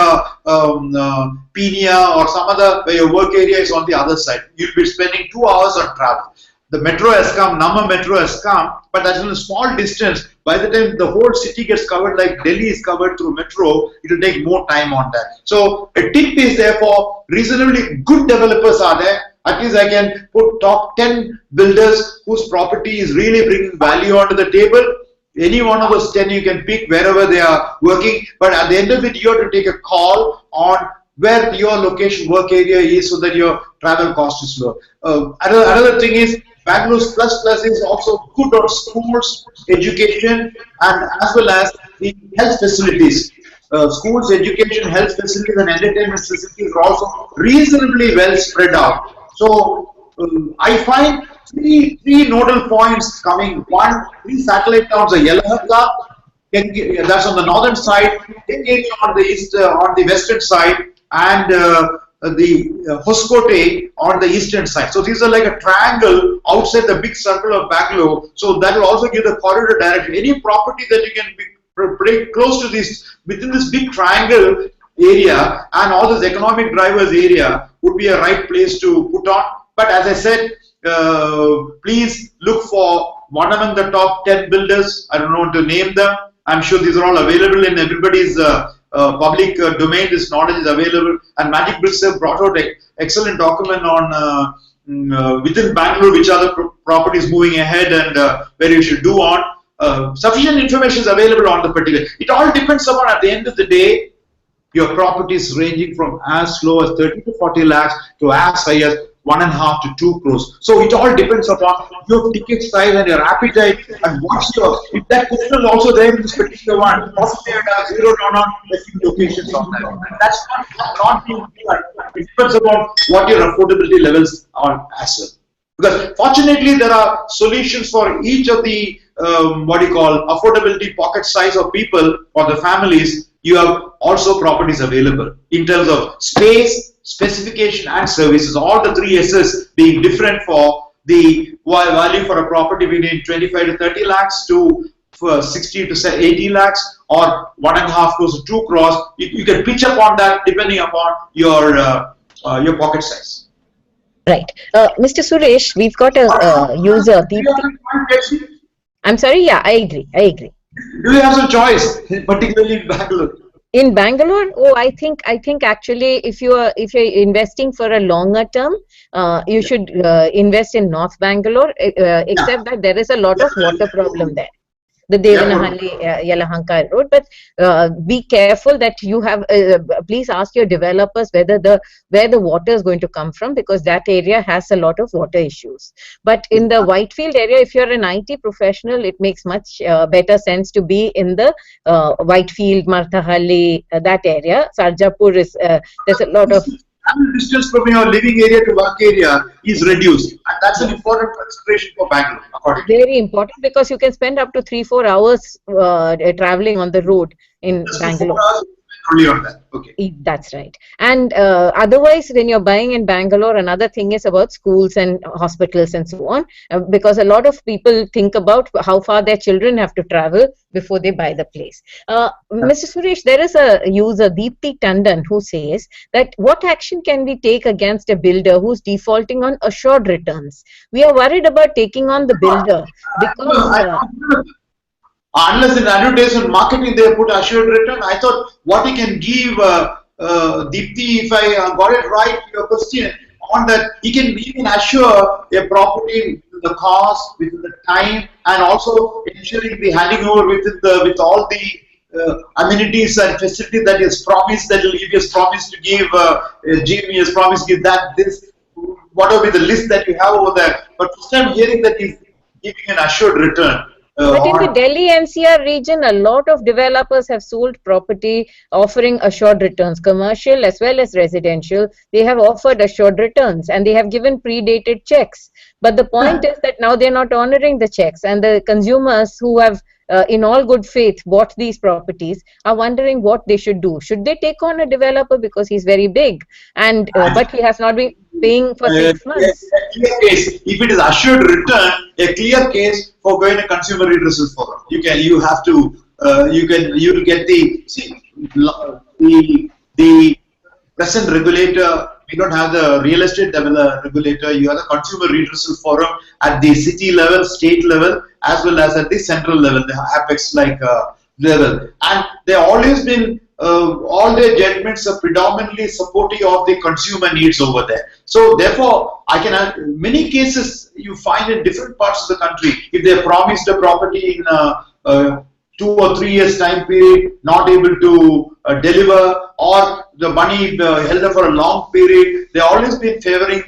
Penia or some other where your work area is on the other side. You'll be spending 2 hours on travel. The metro has come, Namma metro has come, but that's in a small distance. By the time the whole city gets covered, like Delhi is covered through metro, it will take more time on that. So a tip is therefore, reasonably good developers are there. At least I can put top 10 builders whose property is really bringing value onto the table. Any one of those 10 you can pick wherever they are working. But at the end of it, you have to take a call on where your location, work area is, so that your travel cost is low. Another thing is, Bangalore's plus is also good on schools, education, and as well as the health facilities. Schools, education, health facilities, and entertainment facilities are also reasonably well spread out. So I find three nodal points coming. One, 3 satellite towns are Yelahanka, that's on the northern side, Kengeri on the east, on the western side, and the Hoskote on the eastern side. So these are like a triangle outside the big circle of Bangalore. So that will also give the corridor direction. Any property that you can bring close to this, within this big triangle area and all this economic drivers area would be a right place to put on. But as I said, please look for one among the top 10 builders. I don't want to name them. I'm sure these are all available in everybody's public domain. This knowledge is available, and Magic Bricks have brought out an excellent document on within Bangalore which are the properties moving ahead and where you should do on. Sufficient information is available on the particular. It all depends upon, at the end of the day, your properties ranging from as low as 30 to 40 lakhs to as high as 1.5 to 2 crores. So it all depends upon your ticket size and your appetite, and what's your, if that question is also there in this particular one, possibly at 0 down on a few locations on that. And that's not being done It depends upon what your affordability levels are as well. Because fortunately, there are solutions for each of the what you call affordability pocket size of people for the families. You have also properties available in terms of space, specification, and services. All the three S's being different for the value for a property between 25 to 30 lakhs to 60 to 80 lakhs or 1.5 crores to 2 crores. You can pitch upon that depending upon your pocket size. Right. Mr. Suresh, we've got a user, Deepthi. I'm sorry, yeah, I agree. Do you have some choice, particularly in Bangalore? In Bangalore, I think actually if you're investing for a longer term, you should invest in North Bangalore, except that there is a lot of water problem there. The Devanahalli Yelahanka road, but be careful that you have. Please ask your developers where the water is going to come from, because that area has a lot of water issues. But in the Whitefield area, if you're an IT professional, it makes much better sense to be in the Whitefield, Marthahalli, that area. Sarjapur is there's a lot of distance from your living area to work area is reduced, and that's an important consideration for Bangalore. Very important, because you can spend up to 3-4 hours traveling on the road in Bangalore. Only on that. Okay. That's right. And otherwise, when you're buying in Bangalore, another thing is about schools and hospitals and so on, because a lot of people think about how far their children have to travel before they buy the place. Mr. Suresh, there is a user, Deepthi Tandon, who says that what action can we take against a builder who's defaulting on assured returns? We are worried about taking on the builder because... Unless in advertisement marketing they put assured return, I thought what he can give Deepthi, if I got it right, your question on that, he can assure a property within the cost, within the time, and also ensuring the handing over with all the amenities and facilities that he has promised, that he has promised to give, Jimmy has promised to give that, this, whatever the list that you have over there. But first time hearing that he's giving an assured return. But in the Delhi NCR region, a lot of developers have sold property offering assured returns, commercial as well as residential. They have offered assured returns and they have given predated checks. But the point is that now they're not honoring the checks, and the consumers who have in all good faith bought these properties are wondering what they should do. Should they take on a developer because he's very big and but he has not been paying for 6 months? A clear case. If it is assured return, a clear case for going a consumer redressal forum. You get the present regulator. We don't have the real estate regulator. You have the consumer redressal forum at the city level, state level, as well as at the central level, the apex level. And they've always been, all their judgments are predominantly supportive of the consumer needs over there. So therefore, I can have many cases you find in different parts of the country. If they promised a property in 2 or 3 years time period, not able to deliver, or the money held up for a long period, they always been favoring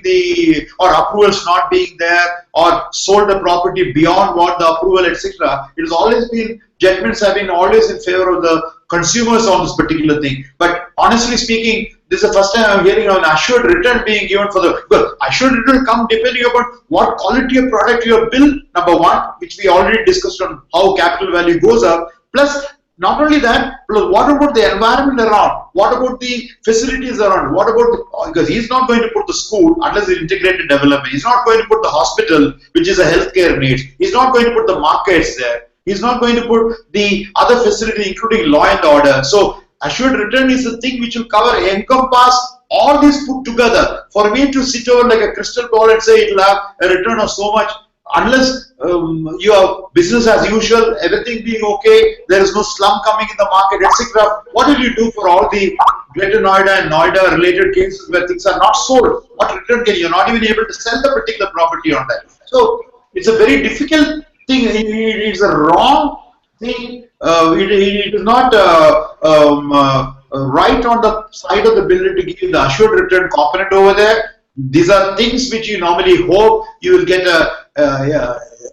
or approvals not being there, or sold the property beyond what the approval, etc. It has always been, judgments have been always in favor of the consumers on this particular thing. But honestly speaking, this is the first time I'm hearing an assured return being given for the, well, assured return come depending upon what quality of product you have built, number one, which we already discussed on how capital value goes up, plus not only that, what about the environment around? What about the facilities around? What about because he's not going to put the school unless it's integrated development. He's not going to put the hospital, which is a healthcare need. He's not going to put the markets there. He's not going to put the other facility, including law and order. So assured return is the thing which will encompass all these put together. For me to sit over like a crystal ball and say it will have a return of so much, unless you have business as usual, everything being okay, there is no slum coming in the market, etc. What will you do for all the Greater Noida and Noida related cases where things are not sold? What return can you? You're not even able to sell the particular property on that. So it's a very difficult thing. It's a wrong thing. It is not right on the side of the builder to give the assured return component over there. These are things which you normally hope you will get a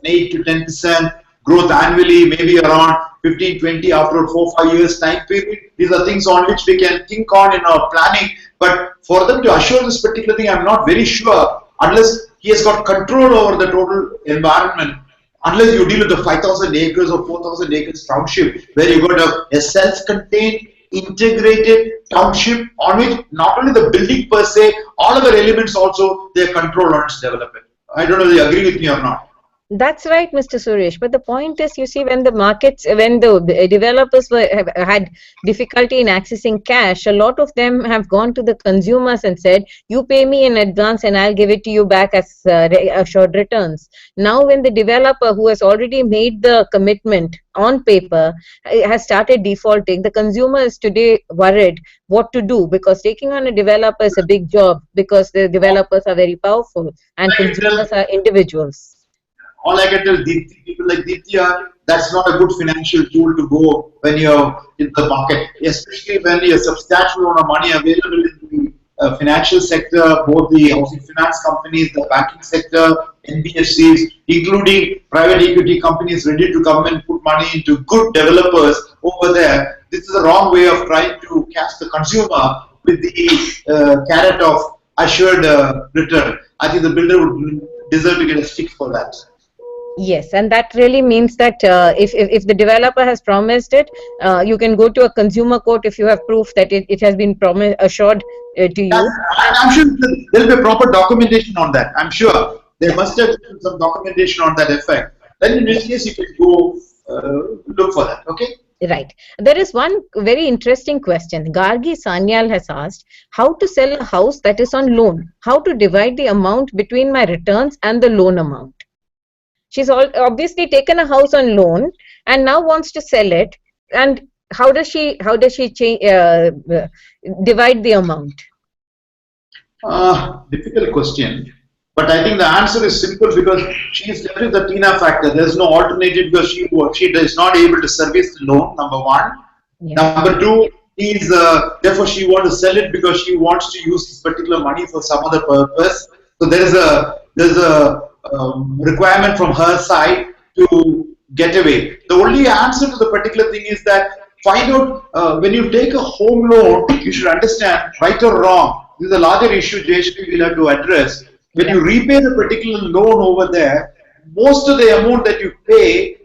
8 to 10% growth annually, maybe around 15, 20, after 4, 5 years time period. These are things on which we can think on in our planning. But for them to assure this particular thing, I'm not very sure, unless he has got control over the total environment, unless you deal with the 5,000 acres or 4,000 acres township, where you got a self-contained, integrated township on which not only the building per se, all other elements also, their control on its development. I don't know if you agree with me or not. That's right, Mr. Suresh. But the point is, you see, when the developers had difficulty in accessing cash, a lot of them have gone to the consumers and said, you pay me in advance and I'll give it to you back as assured returns. Now, when the developer who has already made the commitment on paper has started defaulting, the consumer is today worried what to do, because taking on a developer is a big job, because the developers are very powerful and consumers are individuals. All I can tell people like Ditya, that's not a good financial tool to go when you're in the market, especially when you have substantial amount of money available in the financial sector, both the housing finance companies, the banking sector, NBFCs, including private equity companies ready to come and put money into good developers over there. This is a wrong way of trying to catch the consumer with the carrot of assured return. I think the builder would deserve to get a stick for that. Yes, and that really means that if the developer has promised it, you can go to a consumer court if you have proof that it has been assured to you. I'm sure there will be a proper documentation on that. I'm sure there must have been some documentation on that effect. Then in which case you can go look for that. Okay. Right. There is one very interesting question. Gargi Sanyal has asked, how to sell a house that is on loan? How to divide the amount between my returns and the loan amount? She's obviously taken a house on loan and now wants to sell it. And how does she divide the amount? Difficult question. But I think the answer is simple, because she is left with the Tina factor. There's no alternative, because she is not able to service the loan, number one. Yeah. Number two is therefore she wants to sell it because she wants to use this particular money for some other purpose. So there's a requirement from her side to get away. The only answer to the particular thing is that find out when you take a home loan, you should understand, right or wrong. This is a larger issue Jayashree will have to address. When you repay the particular loan over there, most of the amount that you repay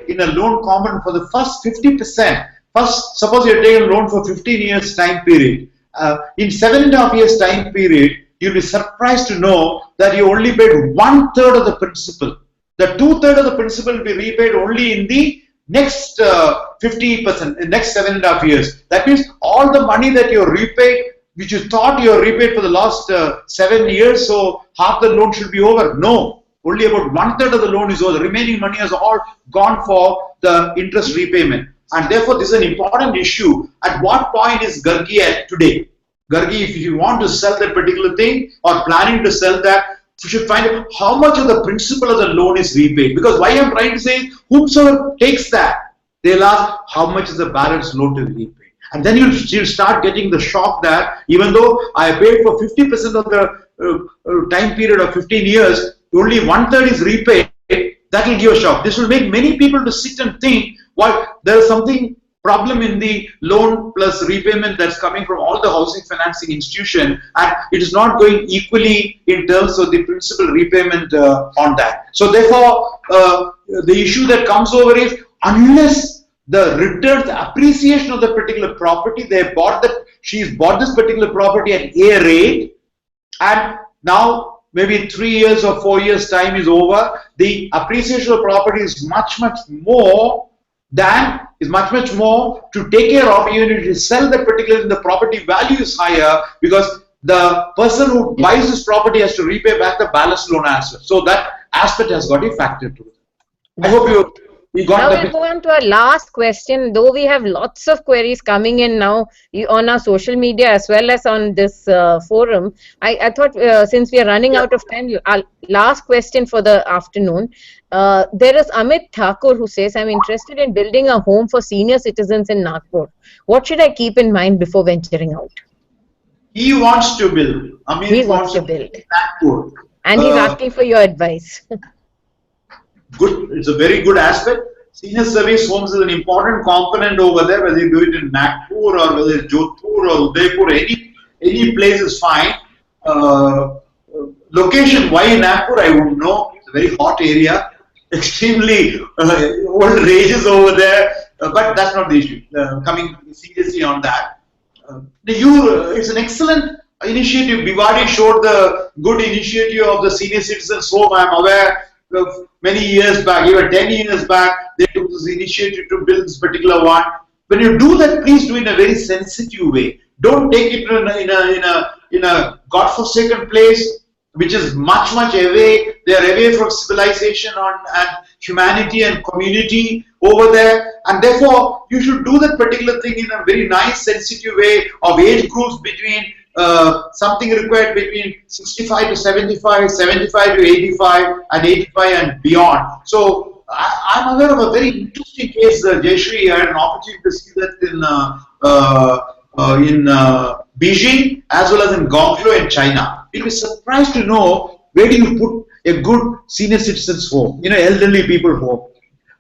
in a loan component for the first 50%. First, suppose you're taking a loan for 15 years time period. In 7.5 years time period, you'll be surprised to know that you only paid 1/3 of the principal. The 2/3 of the principal will be repaid only in the next 50%, in next 7.5 years. That means all the money that you repaid, which you thought you repaid for the last 7 years, so half the loan should be over. No, only about 1/3 of the loan is over. The remaining money has all gone for the interest repayment. And therefore, this is an important issue. At what point is Gargi at today? Gargi, if you want to sell that particular thing or planning to sell that, you should find out how much of the principal of the loan is repaid. Because why I'm trying to say is, whosoever takes that, they'll ask how much is the balance loan to be repaid. And then you'll start getting the shock that even though I paid for 50% of the time period of 15 years, only 1/3 is repaid, that will give a shock. This will make many people to sit and think, well, there is something problem in the loan plus repayment that's coming from all the housing financing institution, and it is not going equally in terms of the principal repayment on that. So therefore, the issue that comes over is, unless the return, the appreciation of the particular property, she's bought this particular property at A rate, and now maybe 3 years or 4 years time is over, the appreciation of the property is much more to take care of. Even if you sell that particular, the property value is higher, because the person who buys this property has to repay back the balance loan as well. So that aspect has got a factor to it. I hope you got now we'll go on to our last question, though we have lots of queries coming in now on our social media as well as on this forum. I thought since we are running out of time, our last question for the afternoon. There is Amit Thakur who says, I'm interested in building a home for senior citizens in Nagpur. What should I keep in mind before venturing out? He wants to build. He wants to build. Nagpur. And he's asking for your advice. Good. It's a very good aspect. Senior service homes is an important component over there, whether you do it in Nagpur or whether it's Jodhpur or Udaipur, any place is fine. Location, why Nagpur, I wouldn't know. It's a very hot area, extremely old rages over there, but that's not the issue. Coming seriously on that. It's an excellent initiative. Bhiwadi showed the good initiative of the senior citizens home. I'm aware of many years back, even 10 years back, they took this initiative to build this particular one. When you do that, please do it in a very sensitive way. Don't take it in a godforsaken place, which is much away. They are away from civilization and humanity and community over there, and therefore you should do that particular thing in a very nice, sensitive way of age groups between something required between 65 to 75, 75 to 85, and 85 and beyond. So I'm aware of a very interesting case, Jayashree. I had an opportunity to see that in Beijing as well as in Guangzhou in China. You'll be surprised to know where do you put a good senior citizens home, elderly people home.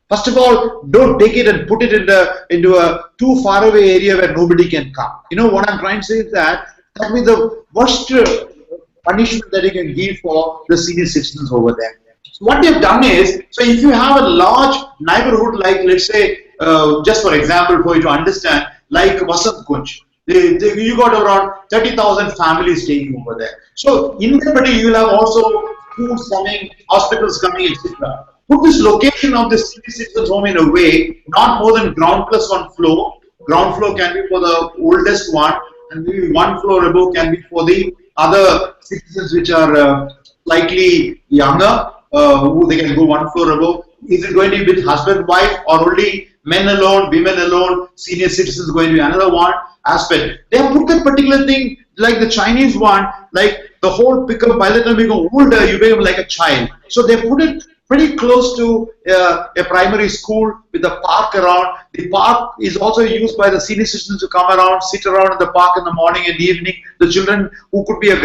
First of all, don't take it and put it into a too far away area where nobody can come. What I'm trying to say is that means the worst punishment that you can give for the senior citizens over there. So what they've done is, so if you have a large neighborhood, like let's say, just for example, for you to understand, like Vasant Kunj, you got around 30,000 families staying over there. So in that particular, you will have also schools coming, hospitals coming, etc. Put this location of the senior citizens home in a way, not more than ground plus one floor. Ground floor can be for the oldest one, and maybe one floor above can be for the other citizens which are slightly younger, who they can go one floor above. Is it going to be with husband, wife, or only men alone, women alone, senior citizens going to be another one aspect? They have put that particular thing, like the Chinese one, like the whole by the time you go older, you become like a child. So they put it pretty close to a primary school with a park around. The park is also used by the senior citizens to come around, sit around in the park in the morning and evening. The children who could be a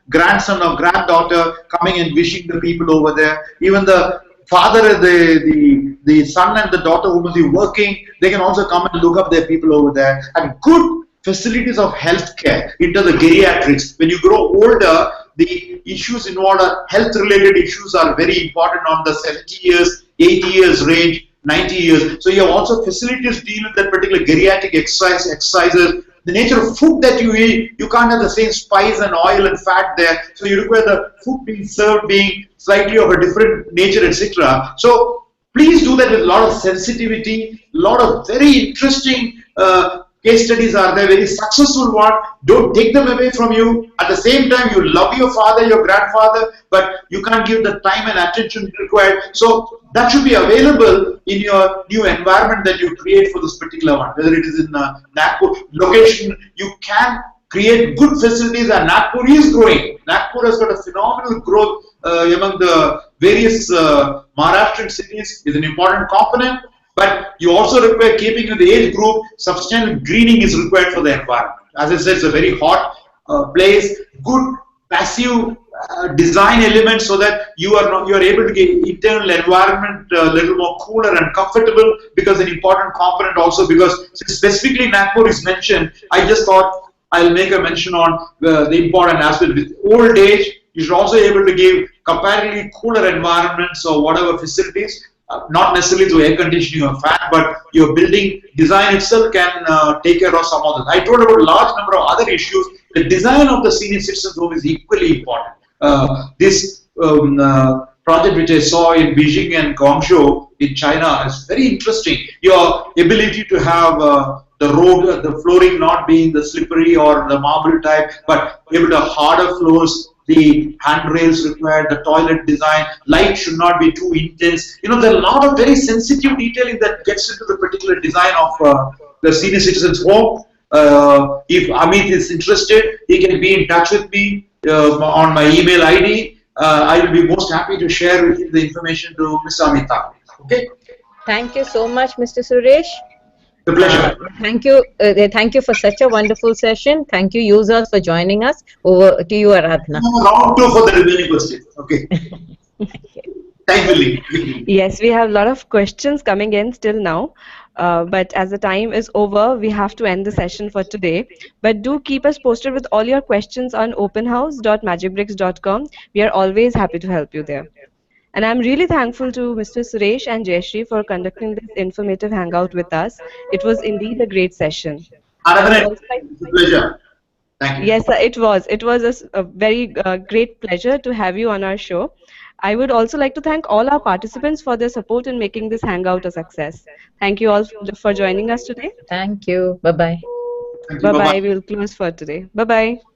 grandson or granddaughter coming and wishing the people over there. Even the father, the son and the daughter who must be working, they can also come and look up their people over there. And good facilities of healthcare into the geriatrics. When you grow older, the issues involved, health-related issues are very important on the 70 years, 80 years range, 90 years. So you have also facilities to deal with that particular geriatric exercises. The nature of food that you eat, you can't have the same spice and oil and fat there. So you require the food being served being slightly of a different nature, etc. So please do that with a lot of sensitivity, a lot of very interesting case studies are there, very successful one. Don't take them away from you. At the same time, you love your father, your grandfather, but you can't give the time and attention required. So that should be available in your new environment that you create for this particular one. Whether it is in Nagpur location, you can create good facilities, and Nagpur is growing. Nagpur has got a phenomenal growth among the various Maharashtrian cities. Is an important component. But you also require, keeping in the age group, substantial greening is required for the environment. As I said, it's a very hot place. Good passive design elements so that you are able to get internal environment a little more cooler and comfortable, because an important component also, because specifically Nagpur is mentioned. I just thought I'll make a mention on the important aspect. With old age, you should also be able to give comparatively cooler environments or whatever facilities. Not necessarily through air conditioning or fan, but your building design itself can take care of some of them. I told about a large number of other issues. The design of the senior citizens home is equally important. This project which I saw in Beijing and Guangzhou in China is very interesting. Your ability to have the road, the flooring not being the slippery or the marble type, but able to harder floors, the handrails required, the toilet design, light should not be too intense. There are a lot of very sensitive detailing that gets into the particular design of the senior citizens home. If Amit is interested, he can be in touch with me on my email ID. I will be most happy to share with you the information to Mr. Amitabh. Okay. Thank you so much, Mr. Suresh. The pleasure. Thank you for such a wonderful session. Thank you, users, for joining us. Over to you, Aradhana. Round two for the remaining questions. Okay. Okay. Thankfully. Yes, we have a lot of questions coming in still now. But as the time is over, we have to end the session for today. But do keep us posted with all your questions on openhouse.magicbricks.com. We are always happy to help you there. And I'm really thankful to Mr. Suresh and Jayashree for conducting this informative hangout with us. It was indeed a great session. I would Aradhana, also like it's a pleasure. Thank you. Yes, sir, it was. It was a very great pleasure to have you on our show. I would also like to thank all our participants for their support in making this hangout a success. Thank you all for joining us today. Thank you. Bye bye. Thank you. Bye Bye bye. bye. We will close for today. Bye bye.